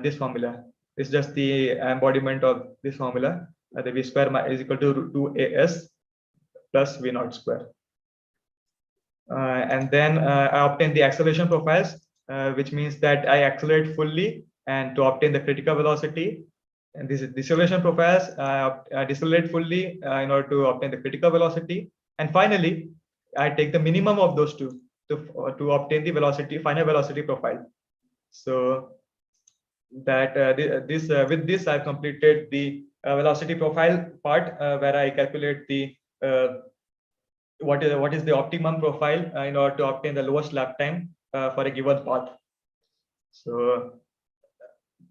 this formula is just the embodiment of this formula. The V square is equal to 2as plus V naught square. And then I obtain the acceleration profiles, which means that I accelerate fully and to obtain the critical velocity. And this is deceleration profiles, decelerate fully in order to obtain the critical velocity. And finally, I take the minimum of those two to obtain the velocity, final velocity profile. So that with this I've completed the velocity profile part where I calculate the what is the optimum profile in order to obtain the lowest lap time for a given path. So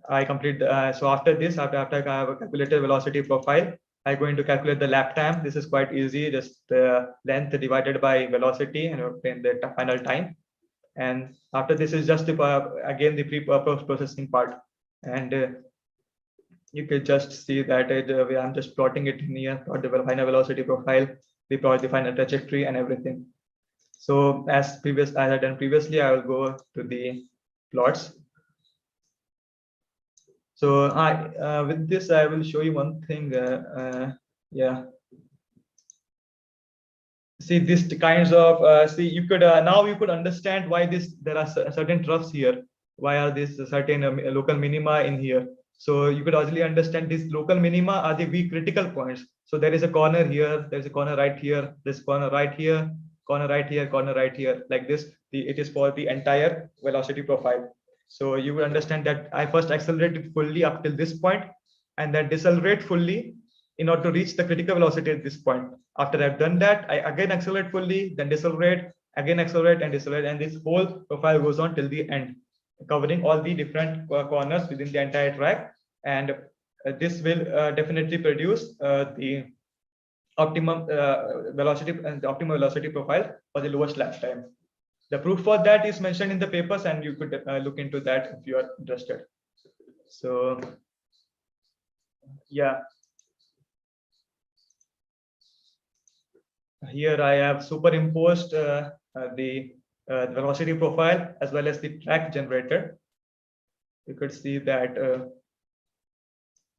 I complete so after this, after I have calculated velocity profile, I go into calculate the lap time. This is quite easy, just the length divided by velocity and obtain the final time. And after this is just again the pre-processing part. And you could just see that I'm just plotting it in here, plot the final velocity profile, the final trajectory and everything. So as I had done previously, I will go to the plots. So with this, I will show you one thing. Yeah. See this kinds of see you could now you could understand why there are certain troughs here. Why are these certain local minima in here? So you could easily understand these local minima are the V critical points. So there is a corner here, there's a corner right here, this corner right here, corner right here, corner right here, like this. It is for the entire velocity profile. So you will understand that I first accelerated fully up till this point and then decelerate fully in order to reach the critical velocity at this point. After I've done that, I again accelerate fully, then decelerate, again accelerate and decelerate, and this whole profile goes on till the end, covering all the different corners within the entire track. And this will definitely produce the optimum velocity and the optimal velocity profile for the lowest lap time. The proof for that is mentioned in the papers, and you could look into that if you are interested. So yeah, here I have superimposed the velocity profile as well as the track generator. You could see that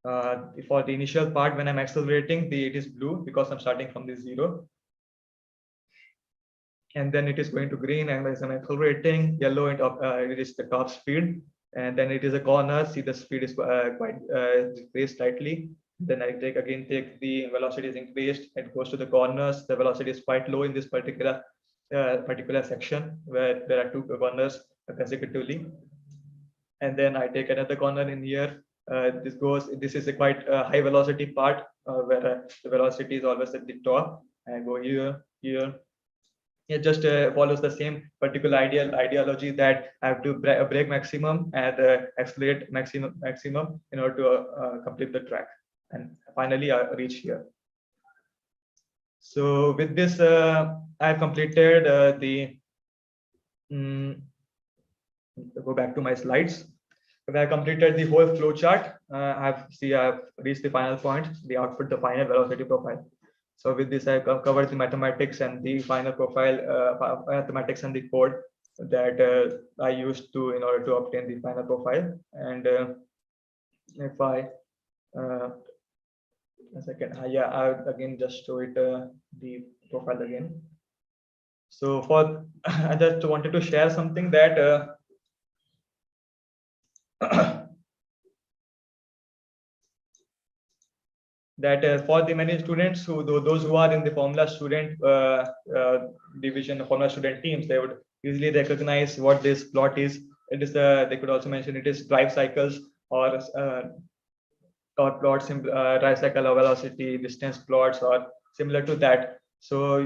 for the initial part, when I'm accelerating, it is blue because I'm starting from the 0. And then it is going to green, and as I'm accelerating, yellow, and it is the top speed. And then it is a corner. See, the speed is quite decreased slightly. Then I take the velocity is increased. It goes to the corners. The velocity is quite low in this particular section where there are two corners consecutively. And then I take another corner in here. This is a quite high velocity part where the velocity is always at the top. I go here. It just follows the same particular ideology that I have to brake maximum and accelerate maximum in order to complete the track. And finally, I reach here. So with this, I have completed go back to my slides. I completed the whole flow chart. I have reached the final point, the output, the final velocity profile. So with this, I covered the mathematics and the final profile, mathematics and the code that I used to in order to obtain the final profile. And if I a second, I again just show it the profile again. So for I just wanted to share something that that for the many students those who are in the Formula student division, the Formula student teams, they would easily recognize what this plot is. It is they could also mention it is drive cycles or plots, drive cycle or velocity distance plots or similar to that. So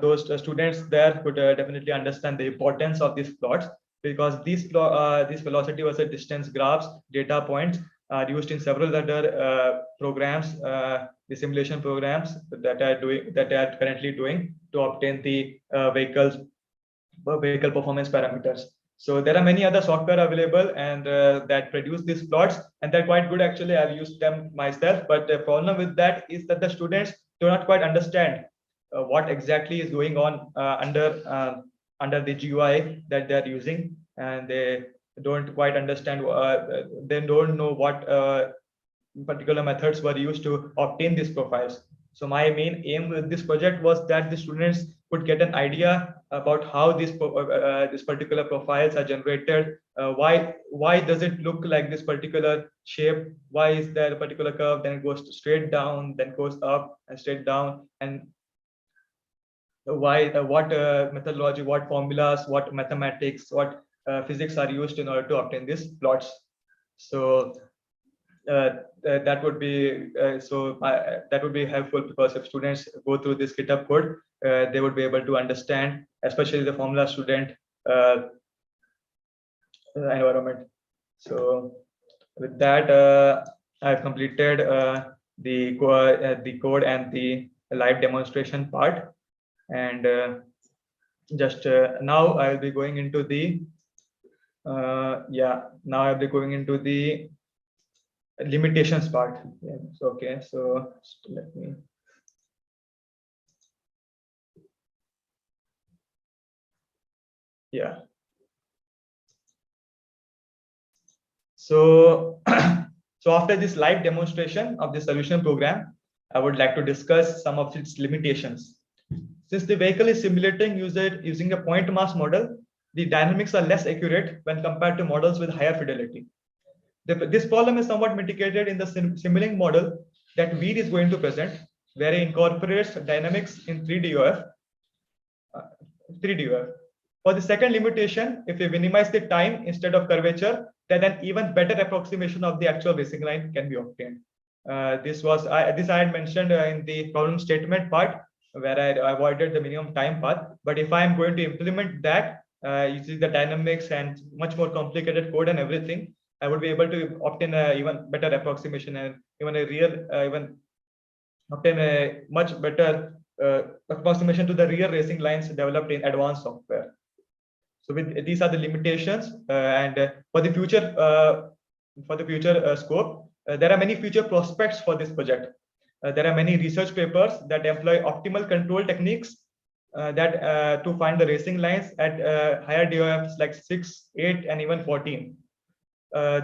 those students there could definitely understand the importance of these plots, because this velocity versus distance graphs data points are used in several other programs, the simulation programs that are currently doing to obtain the vehicle performance parameters. So there are many other software available and that produce these plots, and they're quite good actually. I've used them myself, but the problem with that is that the students do not quite understand what exactly is going on under the GUI that they're using, and they don't quite understand. They don't know what particular methods were used to obtain these profiles. So my main aim with this project was that the students could get an idea about how these particular profiles are generated. Why does it look like this particular shape? Why is there a particular curve? Then it goes straight down, then goes up and straight down. And why? What methodology? What formulas? What mathematics? What physics are used in order to obtain these plots? So that would be that would be helpful, because if students go through this GitHub code, they would be able to understand, especially the Formula student environment. So with that, I've completed the code and the live demonstration part, and just now I'll be going into the now I'll be going into the limitations part. Yeah, so, okay, so let me. Yeah. So, so after this live demonstration of the solution program, I would like to discuss some of its limitations. Since the vehicle is simulating using a point mass model, the dynamics are less accurate when compared to models with higher fidelity. This problem is somewhat mitigated in the Simulink model that Veer is going to present, where it incorporates dynamics in 3D UF. For the second limitation, if we minimize the time instead of curvature, then an even better approximation of the actual racing line can be obtained. This I had mentioned in the problem statement part, where I avoided the minimum time path. But if I am going to implement that using the dynamics and much more complicated code and everything, I would be able to obtain a even better approximation and even obtain a much better approximation to the real racing lines developed in advanced software. So these are the limitations, and for the future scope, there are many future prospects for this project. There are many research papers that employ optimal control techniques to find the racing lines at higher DOFs like 6, 8, and even 14.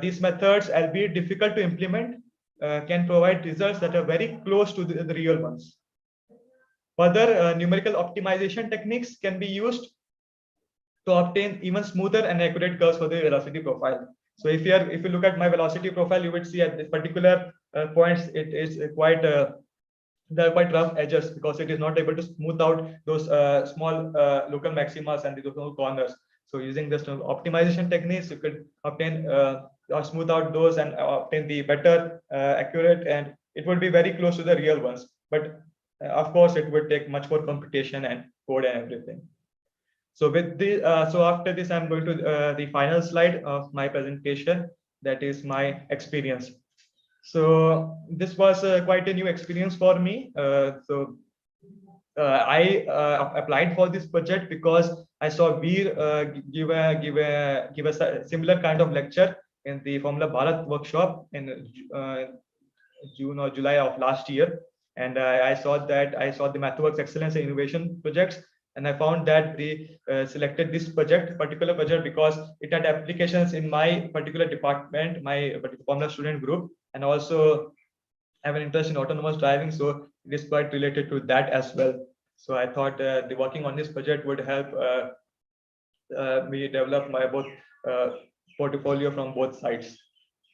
These methods, albeit difficult to implement, can provide results that are very close to the real ones. Further, numerical optimization techniques can be used to obtain even smoother and accurate curves for the velocity profile. So if you look at my velocity profile, you would see at this particular points, it is quite there are quite rough edges because it is not able to smooth out those small local maximas and those small corners. So using this optimization techniques, you could obtain or smooth out those and obtain the better accurate, and it would be very close to the real ones. But of course, it would take much more computation and code and everything. So with the so after this, I'm going to the final slide of my presentation. That is my experience. So this was quite a new experience for me. I applied for this project because I saw Veer give a similar kind of lecture in the Formula Bharat workshop in June or July of last year, and I saw the MathWorks Excellence and Innovation projects, and I found that they selected this particular project because it had applications in my particular department, my Formula student group, and also have an interest in autonomous driving, so it is quite related to that as well. So I thought the working on this project would help me develop my both portfolio from both sides.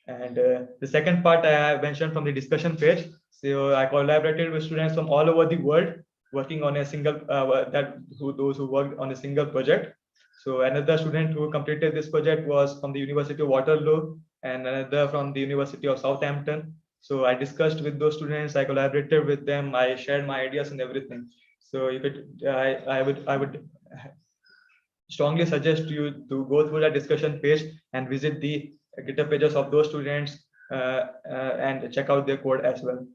And the second part I mentioned from the discussion page. So I collaborated with students from all over the world working on a single those who worked on a single project. So another student who completed this project was from the University of Waterloo and another from the University of Southampton. So I discussed with those students, I collaborated with them, I shared my ideas and everything. So if it, I would strongly suggest you to go through that discussion page and visit the GitHub pages of those students and check out their code as well.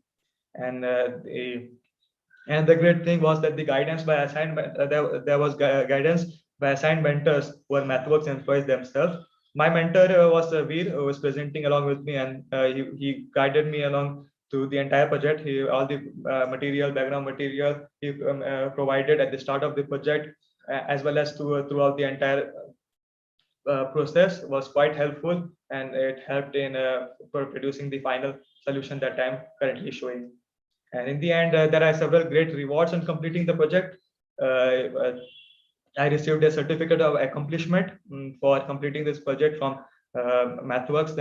And the great thing was that the guidance by assigned there was guidance by assigned mentors who are MathWorks employees themselves. My mentor was Veer, who was presenting along with me, and he guided me along to the entire project. All the background material he provided at the start of the project, as well as throughout the entire process was quite helpful, and it helped in producing the final solution that I'm currently showing. And in the end, there are several great rewards on completing the project. I received a certificate of accomplishment for completing this project from MathWorks,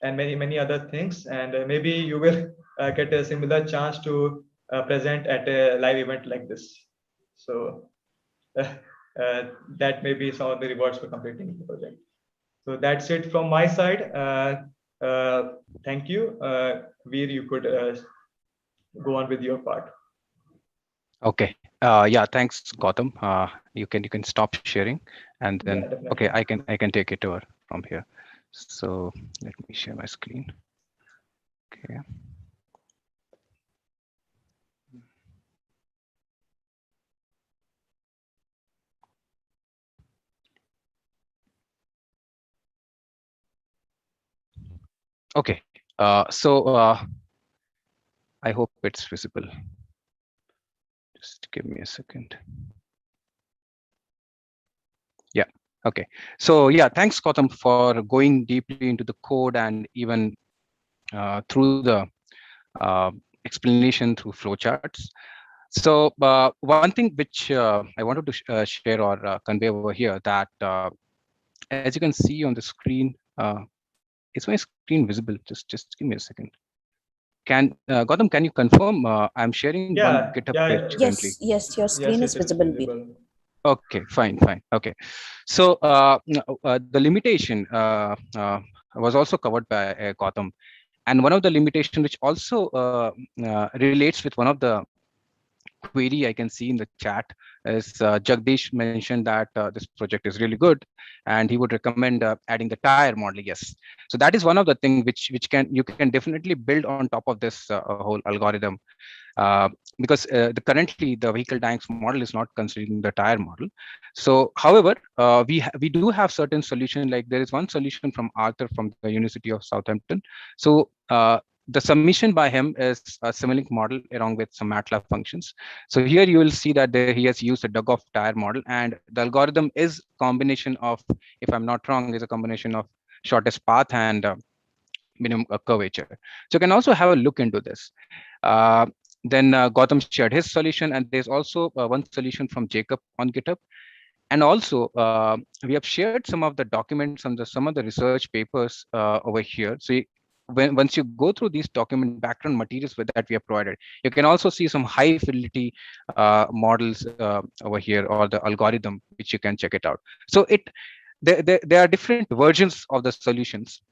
and many other things. And maybe you will get a similar chance to present at a live event like this. So that may be some of the rewards for completing the project. So that's it from my side. Thank you. Veer, you could go on with your part. Okay. Yeah. Thanks, Gautam. You can stop sharing, and then Yeah, okay, I can take it over from here. So let me share my screen. Okay. Okay. I hope it's visible. Just give me a second. Yeah. Okay. So yeah, thanks, Gautam, for going deeply into the code and even through the explanation through flowcharts. So one thing which I wanted to share or convey over here that as you can see on the screen, is my screen visible? Just give me a second. Gautam, can you confirm? I'm sharing one GitHub page currently. Yes, your screen is visible. Okay, fine. Okay, so the limitation was also covered by Gautam, and one of the limitation which also relates with one of the query I can see in the chat is Jagdish mentioned that this project is really good, and he would recommend adding the tire model. Yes, so that is one of the things which you can definitely build on top of this whole algorithm. Because currently the vehicle dynamics model is not considering the tire model. So, however, we do have certain solution. Like there is one solution from Arthur from the University of Southampton. So the submission by him is a Simulink model along with some Matlab functions. So here you will see that he has used a Duggoff tire model, and the algorithm is combination of, if I'm not wrong, is a combination of shortest path and minimum curvature. So you can also have a look into this. Then Gautam shared his solution, and there's also one solution from Jacob on GitHub. And also, we have shared some of the documents on some of the research papers over here. So once you go through these document background materials that we have provided, you can also see some high fidelity models over here, or the algorithm, which you can check it out. So there are different versions of the solutions.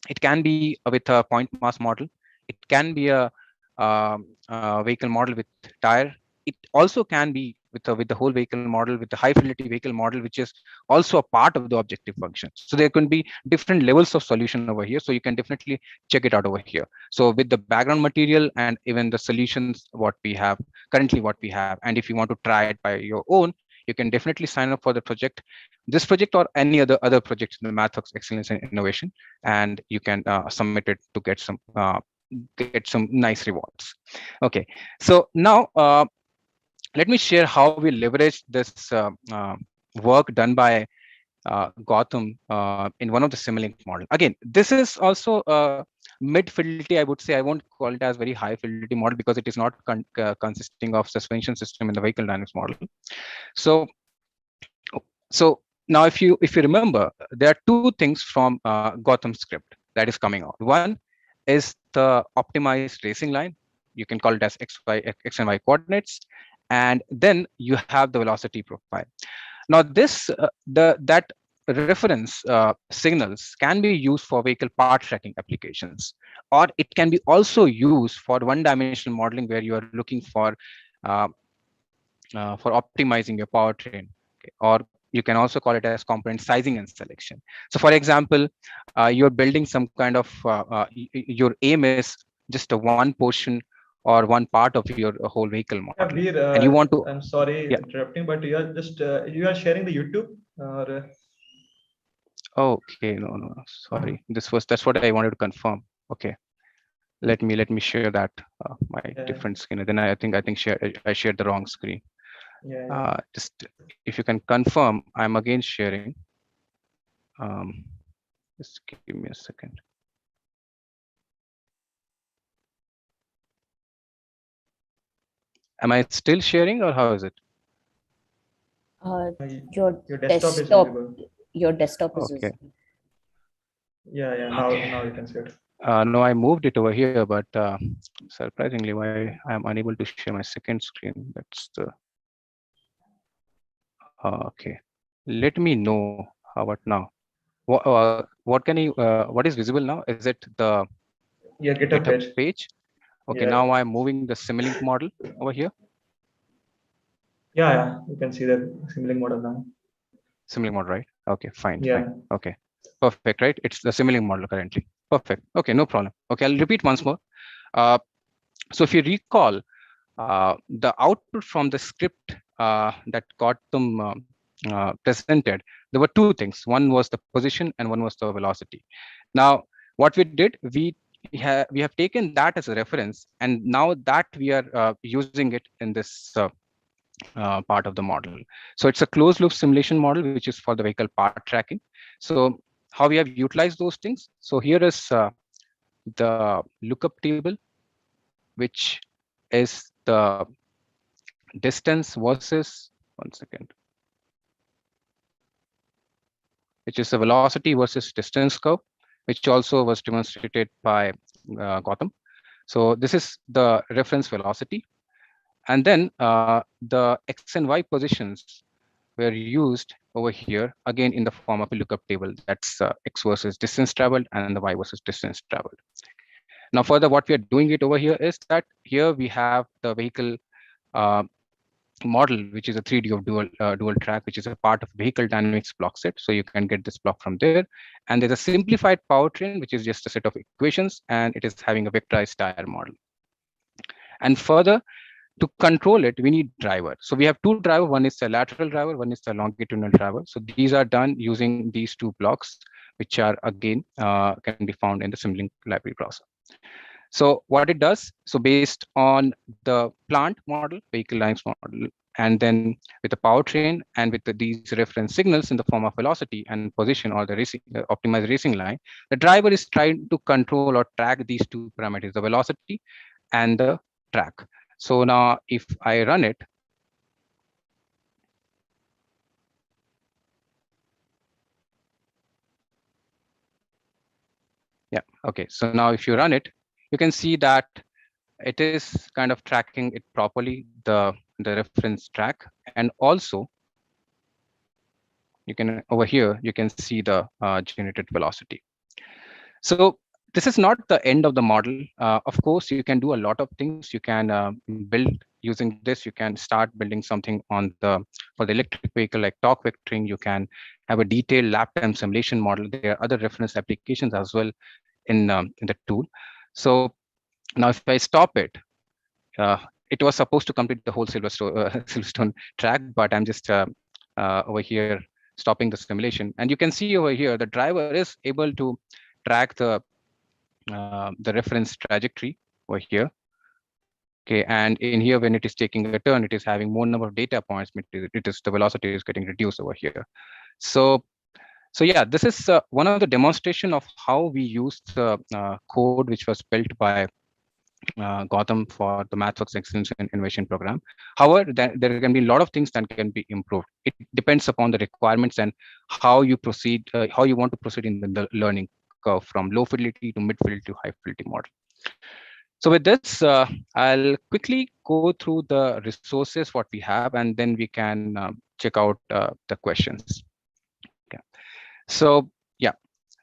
It can be with a point mass model. It can be a vehicle model with tire. It also can be with the whole vehicle model, with the high fidelity vehicle model, which is also a part of the objective function. So there can be different levels of solution over here. So you can definitely check it out over here. So with the background material and even the solutions, what we have currently, what we have, and if you want to try it by your own, you can definitely sign up for the project, this project or any other projects in the MathWorks Excellence and Innovation, and you can submit it to get some nice rewards. Okay, so now let me share how we leverage this work done by Gautam in one of the Simulink model. Again, this is also mid fidelity, I would say. I won't call it as very high fidelity model because it is not consisting of suspension system in the vehicle dynamics model. So now if you remember, there are two things from Gautam script that is coming out. One is the optimized racing line. You can call it as x and y coordinates, and then you have the velocity profile. Now this that reference signals can be used for vehicle part tracking applications, or it can be also used for one-dimensional modeling where you are looking uh, for optimizing your powertrain, okay? Or you can also call it as component sizing and selection. So for example, you're building some kind of your aim is just a one portion or one part of your whole vehicle model, Veer, and you want to, I'm sorry yeah. interrupting, but you are just you are sharing the YouTube or Okay, no, sorry. That's what I wanted to confirm. Okay, let me share that my different screen. Then I think I shared the wrong screen. Just if you can confirm, I'm again sharing. Just give me a second. Am I still sharing, or how is it? Your desktop is desktop, visible. your desktop is Okay. visible. Yeah. Now you can see it. No, I moved it over here, but surprisingly, why I'm unable to share my second screen? That's the okay. Let me know how about now. What can you? What is visible now? Is it the Yeah, GitHub GitHub page. page? Okay, Yeah. now I'm moving the Simulink model over here. Yeah. You can see the Simulink model now. Simulink model, right? Okay, fine. Yeah. Okay, perfect, right? It's the Simulink model currently. Perfect. Okay, no problem. Okay, I'll repeat once more. So if you recall, the output from the script that Gautam presented, there were two things. One was the position and one was the velocity. Now, what we did, we have taken that as a reference, and now that we are using it in this part of the model. So it's a closed loop simulation model, which is for the vehicle part tracking. So how we have utilized those things. So here is the lookup table, which is the distance versus, one second, which is the velocity versus distance curve, which also was demonstrated by Gautam. So this is the reference velocity. And then the X and Y positions were used over here, again, in the form of a lookup table. That's X versus distance traveled and the Y versus distance traveled. Now, further, what we are doing it over here is that here we have the vehicle model, which is a 3D of dual track, which is a part of vehicle dynamics block set. So you can get this block from there. And there's a simplified powertrain, which is just a set of equations, and it is having a vectorized tire model. And further, to control it, we need driver. So we have two drivers. One is the lateral driver, one is the longitudinal driver. So these are done using these two blocks, which are again can be found in the Simulink library browser. So what it does, so based on the plant model, vehicle lines model, and then with the powertrain and with these reference signals in the form of velocity and position, or the racing optimized racing line, the driver is trying to control or track these two parameters, the velocity and the track. So now if I run it, yeah, Okay, so now if you run it, you can see that it is kind of tracking it properly, the reference track, and also you can over here you can see the generated velocity. So this is not the end of the model. Of course, you can do a lot of things. You can build using this. You can start building something on the for the electric vehicle like torque vectoring. You can have a detailed lap time simulation model. There are other reference applications as well in the tool. So now if I stop it, uh, it was supposed to complete the whole Silverstone track, but I'm just over here stopping the simulation. And you can see over here, the driver is able to track the reference trajectory over here. Okay, and in here, when it is taking a turn, it is having more number of data points. It is the velocity is getting reduced over here. So yeah, this is one of the demonstration of how we use the code which was built by Gautam for the MathWorks Excellence and Innovation Program. However, there can be a lot of things that can be improved. It depends upon the requirements and how you proceed, how you want to proceed in the learning curve from low fidelity to mid fidelity to high fidelity model. So with this, I'll quickly go through the resources what we have, and then we can check out the questions. Okay. So yeah.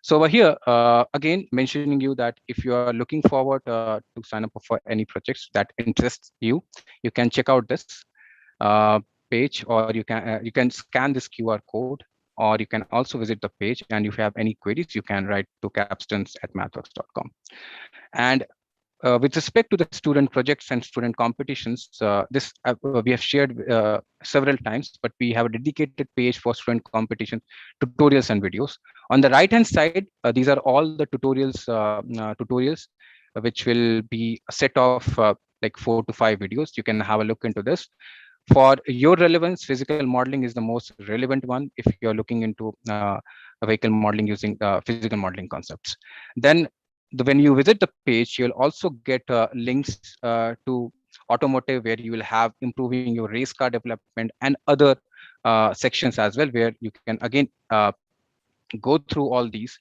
So over here, again, mentioning you that if you are looking forward to sign up for any projects that interests you, you can check out this page, or you can scan this QR code, or you can also visit the page. And if you have any queries, you can write to capstans@mathworks.com. And with respect to the student projects and student competitions, this we have shared several times, but we have a dedicated page for student competition tutorials and videos. On the right hand side, these are all the tutorials, which will be a set of like 4 to 5 videos. You can have a look into this. For your relevance, physical modeling is the most relevant one if you're looking into vehicle modeling using physical modeling concepts. Then when you visit the page, you'll also get links to automotive, where you will have improving your race car development and other sections as well, where you can again go through all these,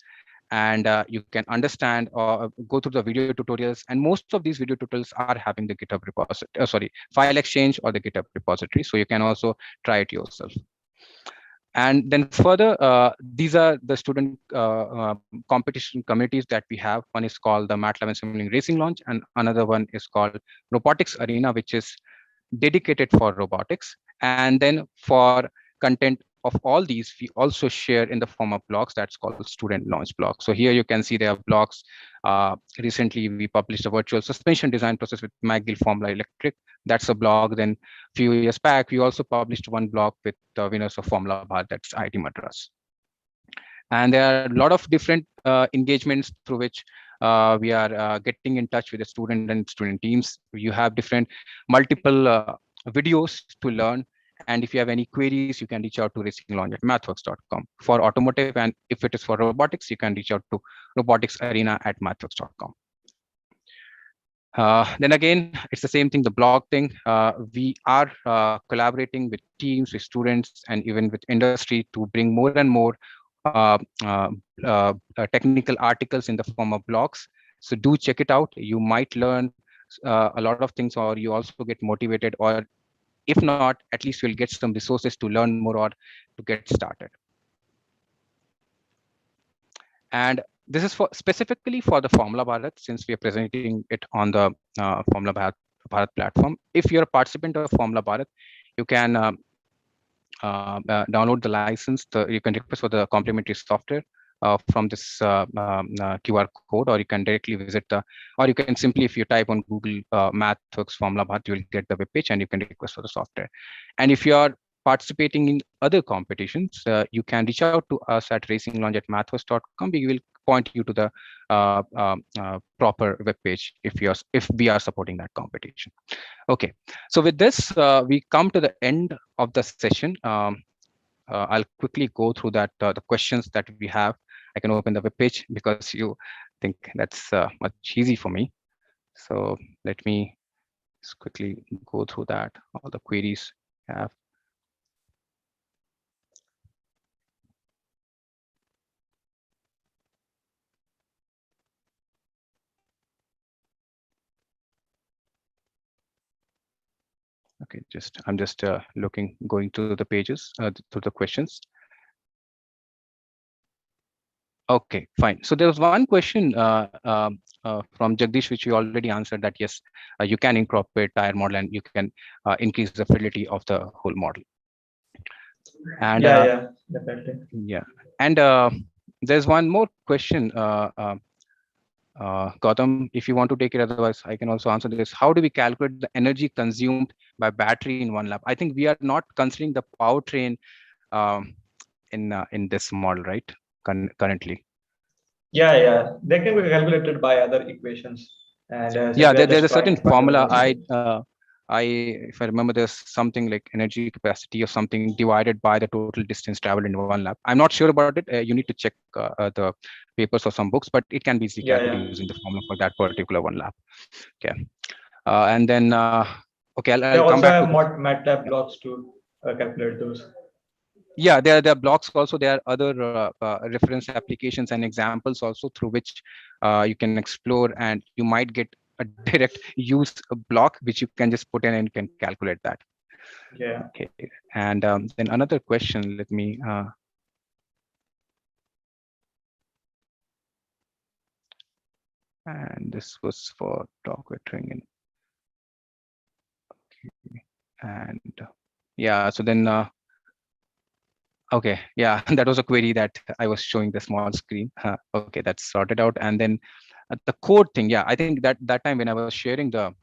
and you can understand or go through the video tutorials. And most of these video tutorials are having the GitHub repository, file exchange or the GitHub repository. So you can also try it yourself. And then further, these are the student competition communities that we have. One is called the Matlab and Simulink Racing Launch, and another one is called Robotics Arena, which is dedicated for robotics. And then for content of all these, we also share in the form of blogs that's called student launch blog. So here you can see there are blogs. Recently, we published a virtual suspension design process with McGill Formula Electric. That's a blog. Then a few years back, we also published one blog with the winners of Formula Bharat, that's IIT Madras. And there are a lot of different engagements through which we are getting in touch with the student and student teams. You have different multiple videos to learn. And if you have any queries, you can reach out to racinglaunch@mathworks.com for automotive. And if it is for robotics, you can reach out to roboticsarena@mathworks.com. Then again, it's the same thing, the blog thing. We are collaborating with teams, with students, and even with industry to bring more and more technical articles in the form of blogs. So do check it out. You might learn a lot of things, or you also get motivated, or if not, at least you'll get some resources to learn more or to get started. And this is for specifically for the Formula Bharat, since we are presenting it on the Formula Bharat platform. If you're a participant of Formula Bharat, you can download the license. You can request for the complimentary software from this QR code, or you can directly visit or you can simply, if you type on Google MathWorks Formula Bharat, you will get the web page and you can request for the software. And if you are participating in other competitions, you can reach out to us at racinglaunch@mathworks.com. We will point you to the proper web page if we are supporting that competition. Okay, so with this, we come to the end of the session. I'll quickly go through that the questions that we have. I can open the web page because you think that's much easy for me. So let me just quickly go through that, all the queries we have. Okay, I'm just going to the pages, to the questions. Okay, fine. So there was one question from Jagdish, which you already answered, that yes, you can incorporate tire model and you can increase the fidelity of the whole model. And yeah, definitely. yeah, and there's one more question, Gautam, if you want to take it, otherwise I can also answer this. How do we calculate the energy consumed by battery in one lap? I think we are not considering the powertrain um, in this model, right? Currently. Yeah, they can be calculated by other equations, and since Yeah, we are there's just a trying certain to find the formula. velocity. If I remember, there's something like energy capacity or something divided by the total distance traveled in one lap. I'm not sure about it. You need to check the papers or some books, but it can be easily calculated Yeah. using the formula for that particular one lap. Okay, and then okay, They I'll come also back have to this. MATLAB blocks to calculate those. Yeah, there are blocks also. There are other reference applications and examples also through which you can explore, and you might get a direct use block which you can just put in and you can calculate that. Yeah. Okay, and then another question. Let me. And this was for torque vectoring and okay, and yeah. So then. Okay, yeah, that was a query that I was showing the small screen. Okay, that's sorted out. And then the code thing, yeah, I think that time when I was sharing the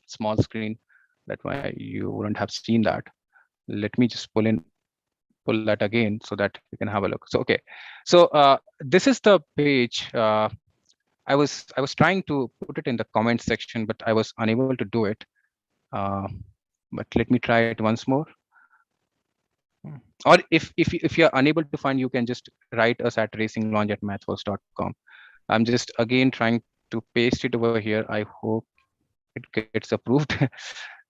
small screen, that why you wouldn't have seen that. Let me just pull that again so that you can have a look. So okay, so this is the page. I was trying to put it in the comment section, but I was unable to do it. Uh, but let me try it once more. Or if you're unable to find, you can just write us at racinglaunch@mathworks.com. I'm just again trying to paste it over here. I hope it gets approved.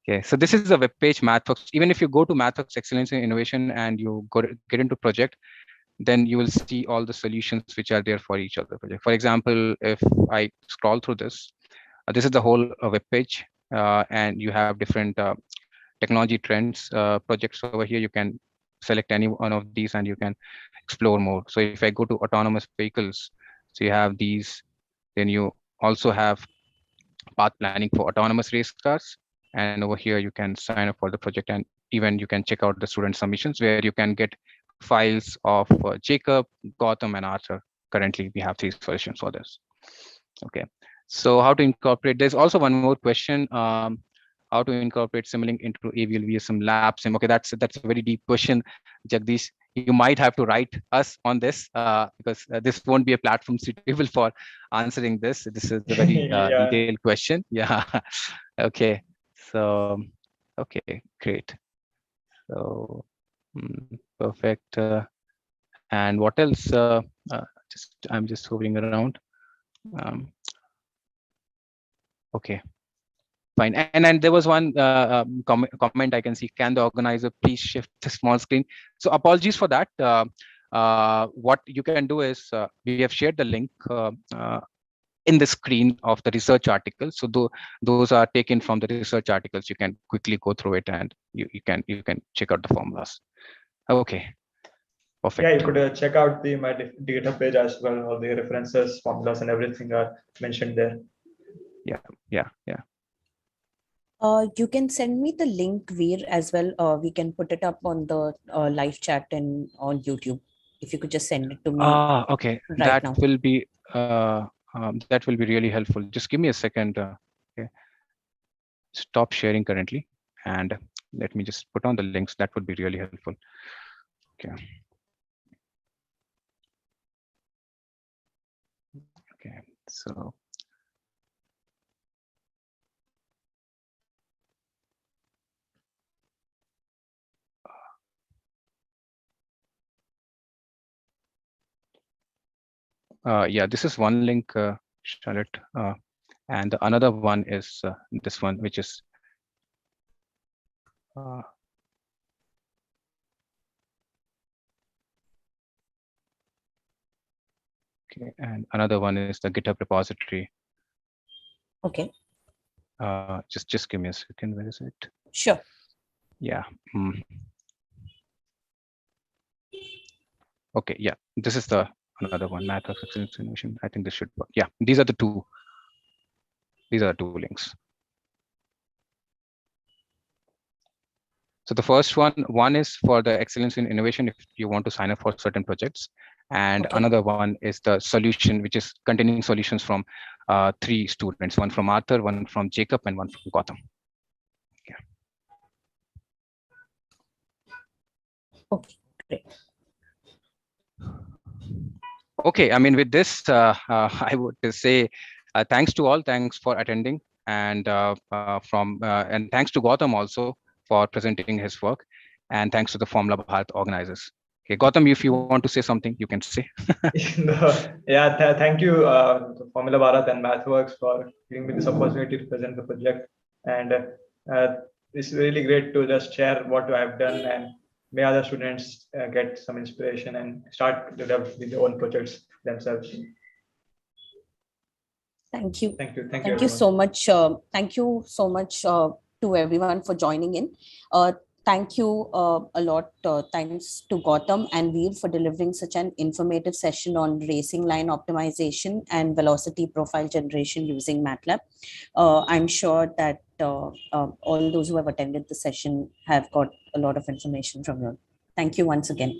Okay, so this is the web page MathWorks. Even if you go to MathWorks Excellence in Innovation and you get into project, then you will see all the solutions which are there for each other project. For example, if I scroll through this, this is the whole web page, and you have different technology trends projects over here. You can select any one of these and you can explore more. So if I go to autonomous vehicles, so you have these, then you also have path planning for autonomous race cars. And over here, you can sign up for the project, and even you can check out the student submissions where you can get files of Jacob, Gautam, and Arthur. Currently, we have 3 solutions for this. Okay, so how to incorporate? There's also one more question. How to incorporate Simulink into AVL via some lab sim? Okay, that's a very deep question, Jagdish. You might have to write us on this because this won't be a platform suitable for answering this. This is a very Yeah. detailed question. Yeah. Okay. So, okay, great. So, perfect. And what else? I'm just hovering around. Okay. Fine. And there was one comment I can see. Can the organizer please shift the small screen? So apologies for that. What you can do is we have shared the link in the screen of the research article. So those are taken from the research articles. You can quickly go through it and you can check out the formulas. Okay. Perfect. Yeah, you could check out my GitHub page as well. All the references, formulas, and everything are mentioned there. Yeah. You can send me the link, Veer, as well. We can put it up on the live chat and on YouTube. If you could just send it to me Okay. right now. That will be really helpful. Just give me a second. Okay. Stop sharing currently, and let me just put on the links. That would be really helpful. Okay. Okay. So. Yeah, this is one link, Charlotte, and the another one is this one, which is okay, and another one is the GitHub repository. Okay. Just give me a second. Where is it? Sure. Yeah. Okay. Yeah. This is the another one. MathWorks Excellence Innovation. I think this should work. Yeah. These are the two. These are the two links. So the first one is for the excellence in innovation if you want to sign up for certain projects. And another one is the solution, which is containing solutions from 3 students, one from Arthur, one from Jacob, and one from Gautam. Yeah. Okay, great. Okay, I mean, with this, I would say thanks to all, thanks for attending, and and thanks to Gautam also for presenting his work, and thanks to the Formula Bharat organizers. Okay, Gautam, if you want to say something, you can say. Yeah, thank you, Formula Bharat and MathWorks for giving me this opportunity to present the project. And it's really great to just share what I have done, and may other students get some inspiration and start developing their own projects themselves. Thank you. Thank you. Thank you so much. Thank you so much to everyone for joining in. Thank you a lot. Thanks to Gautam and Veer for delivering such an informative session on racing line optimization and velocity profile generation using MATLAB. I'm sure that all those who have attended the session have got a lot of information from you. Thank you once again.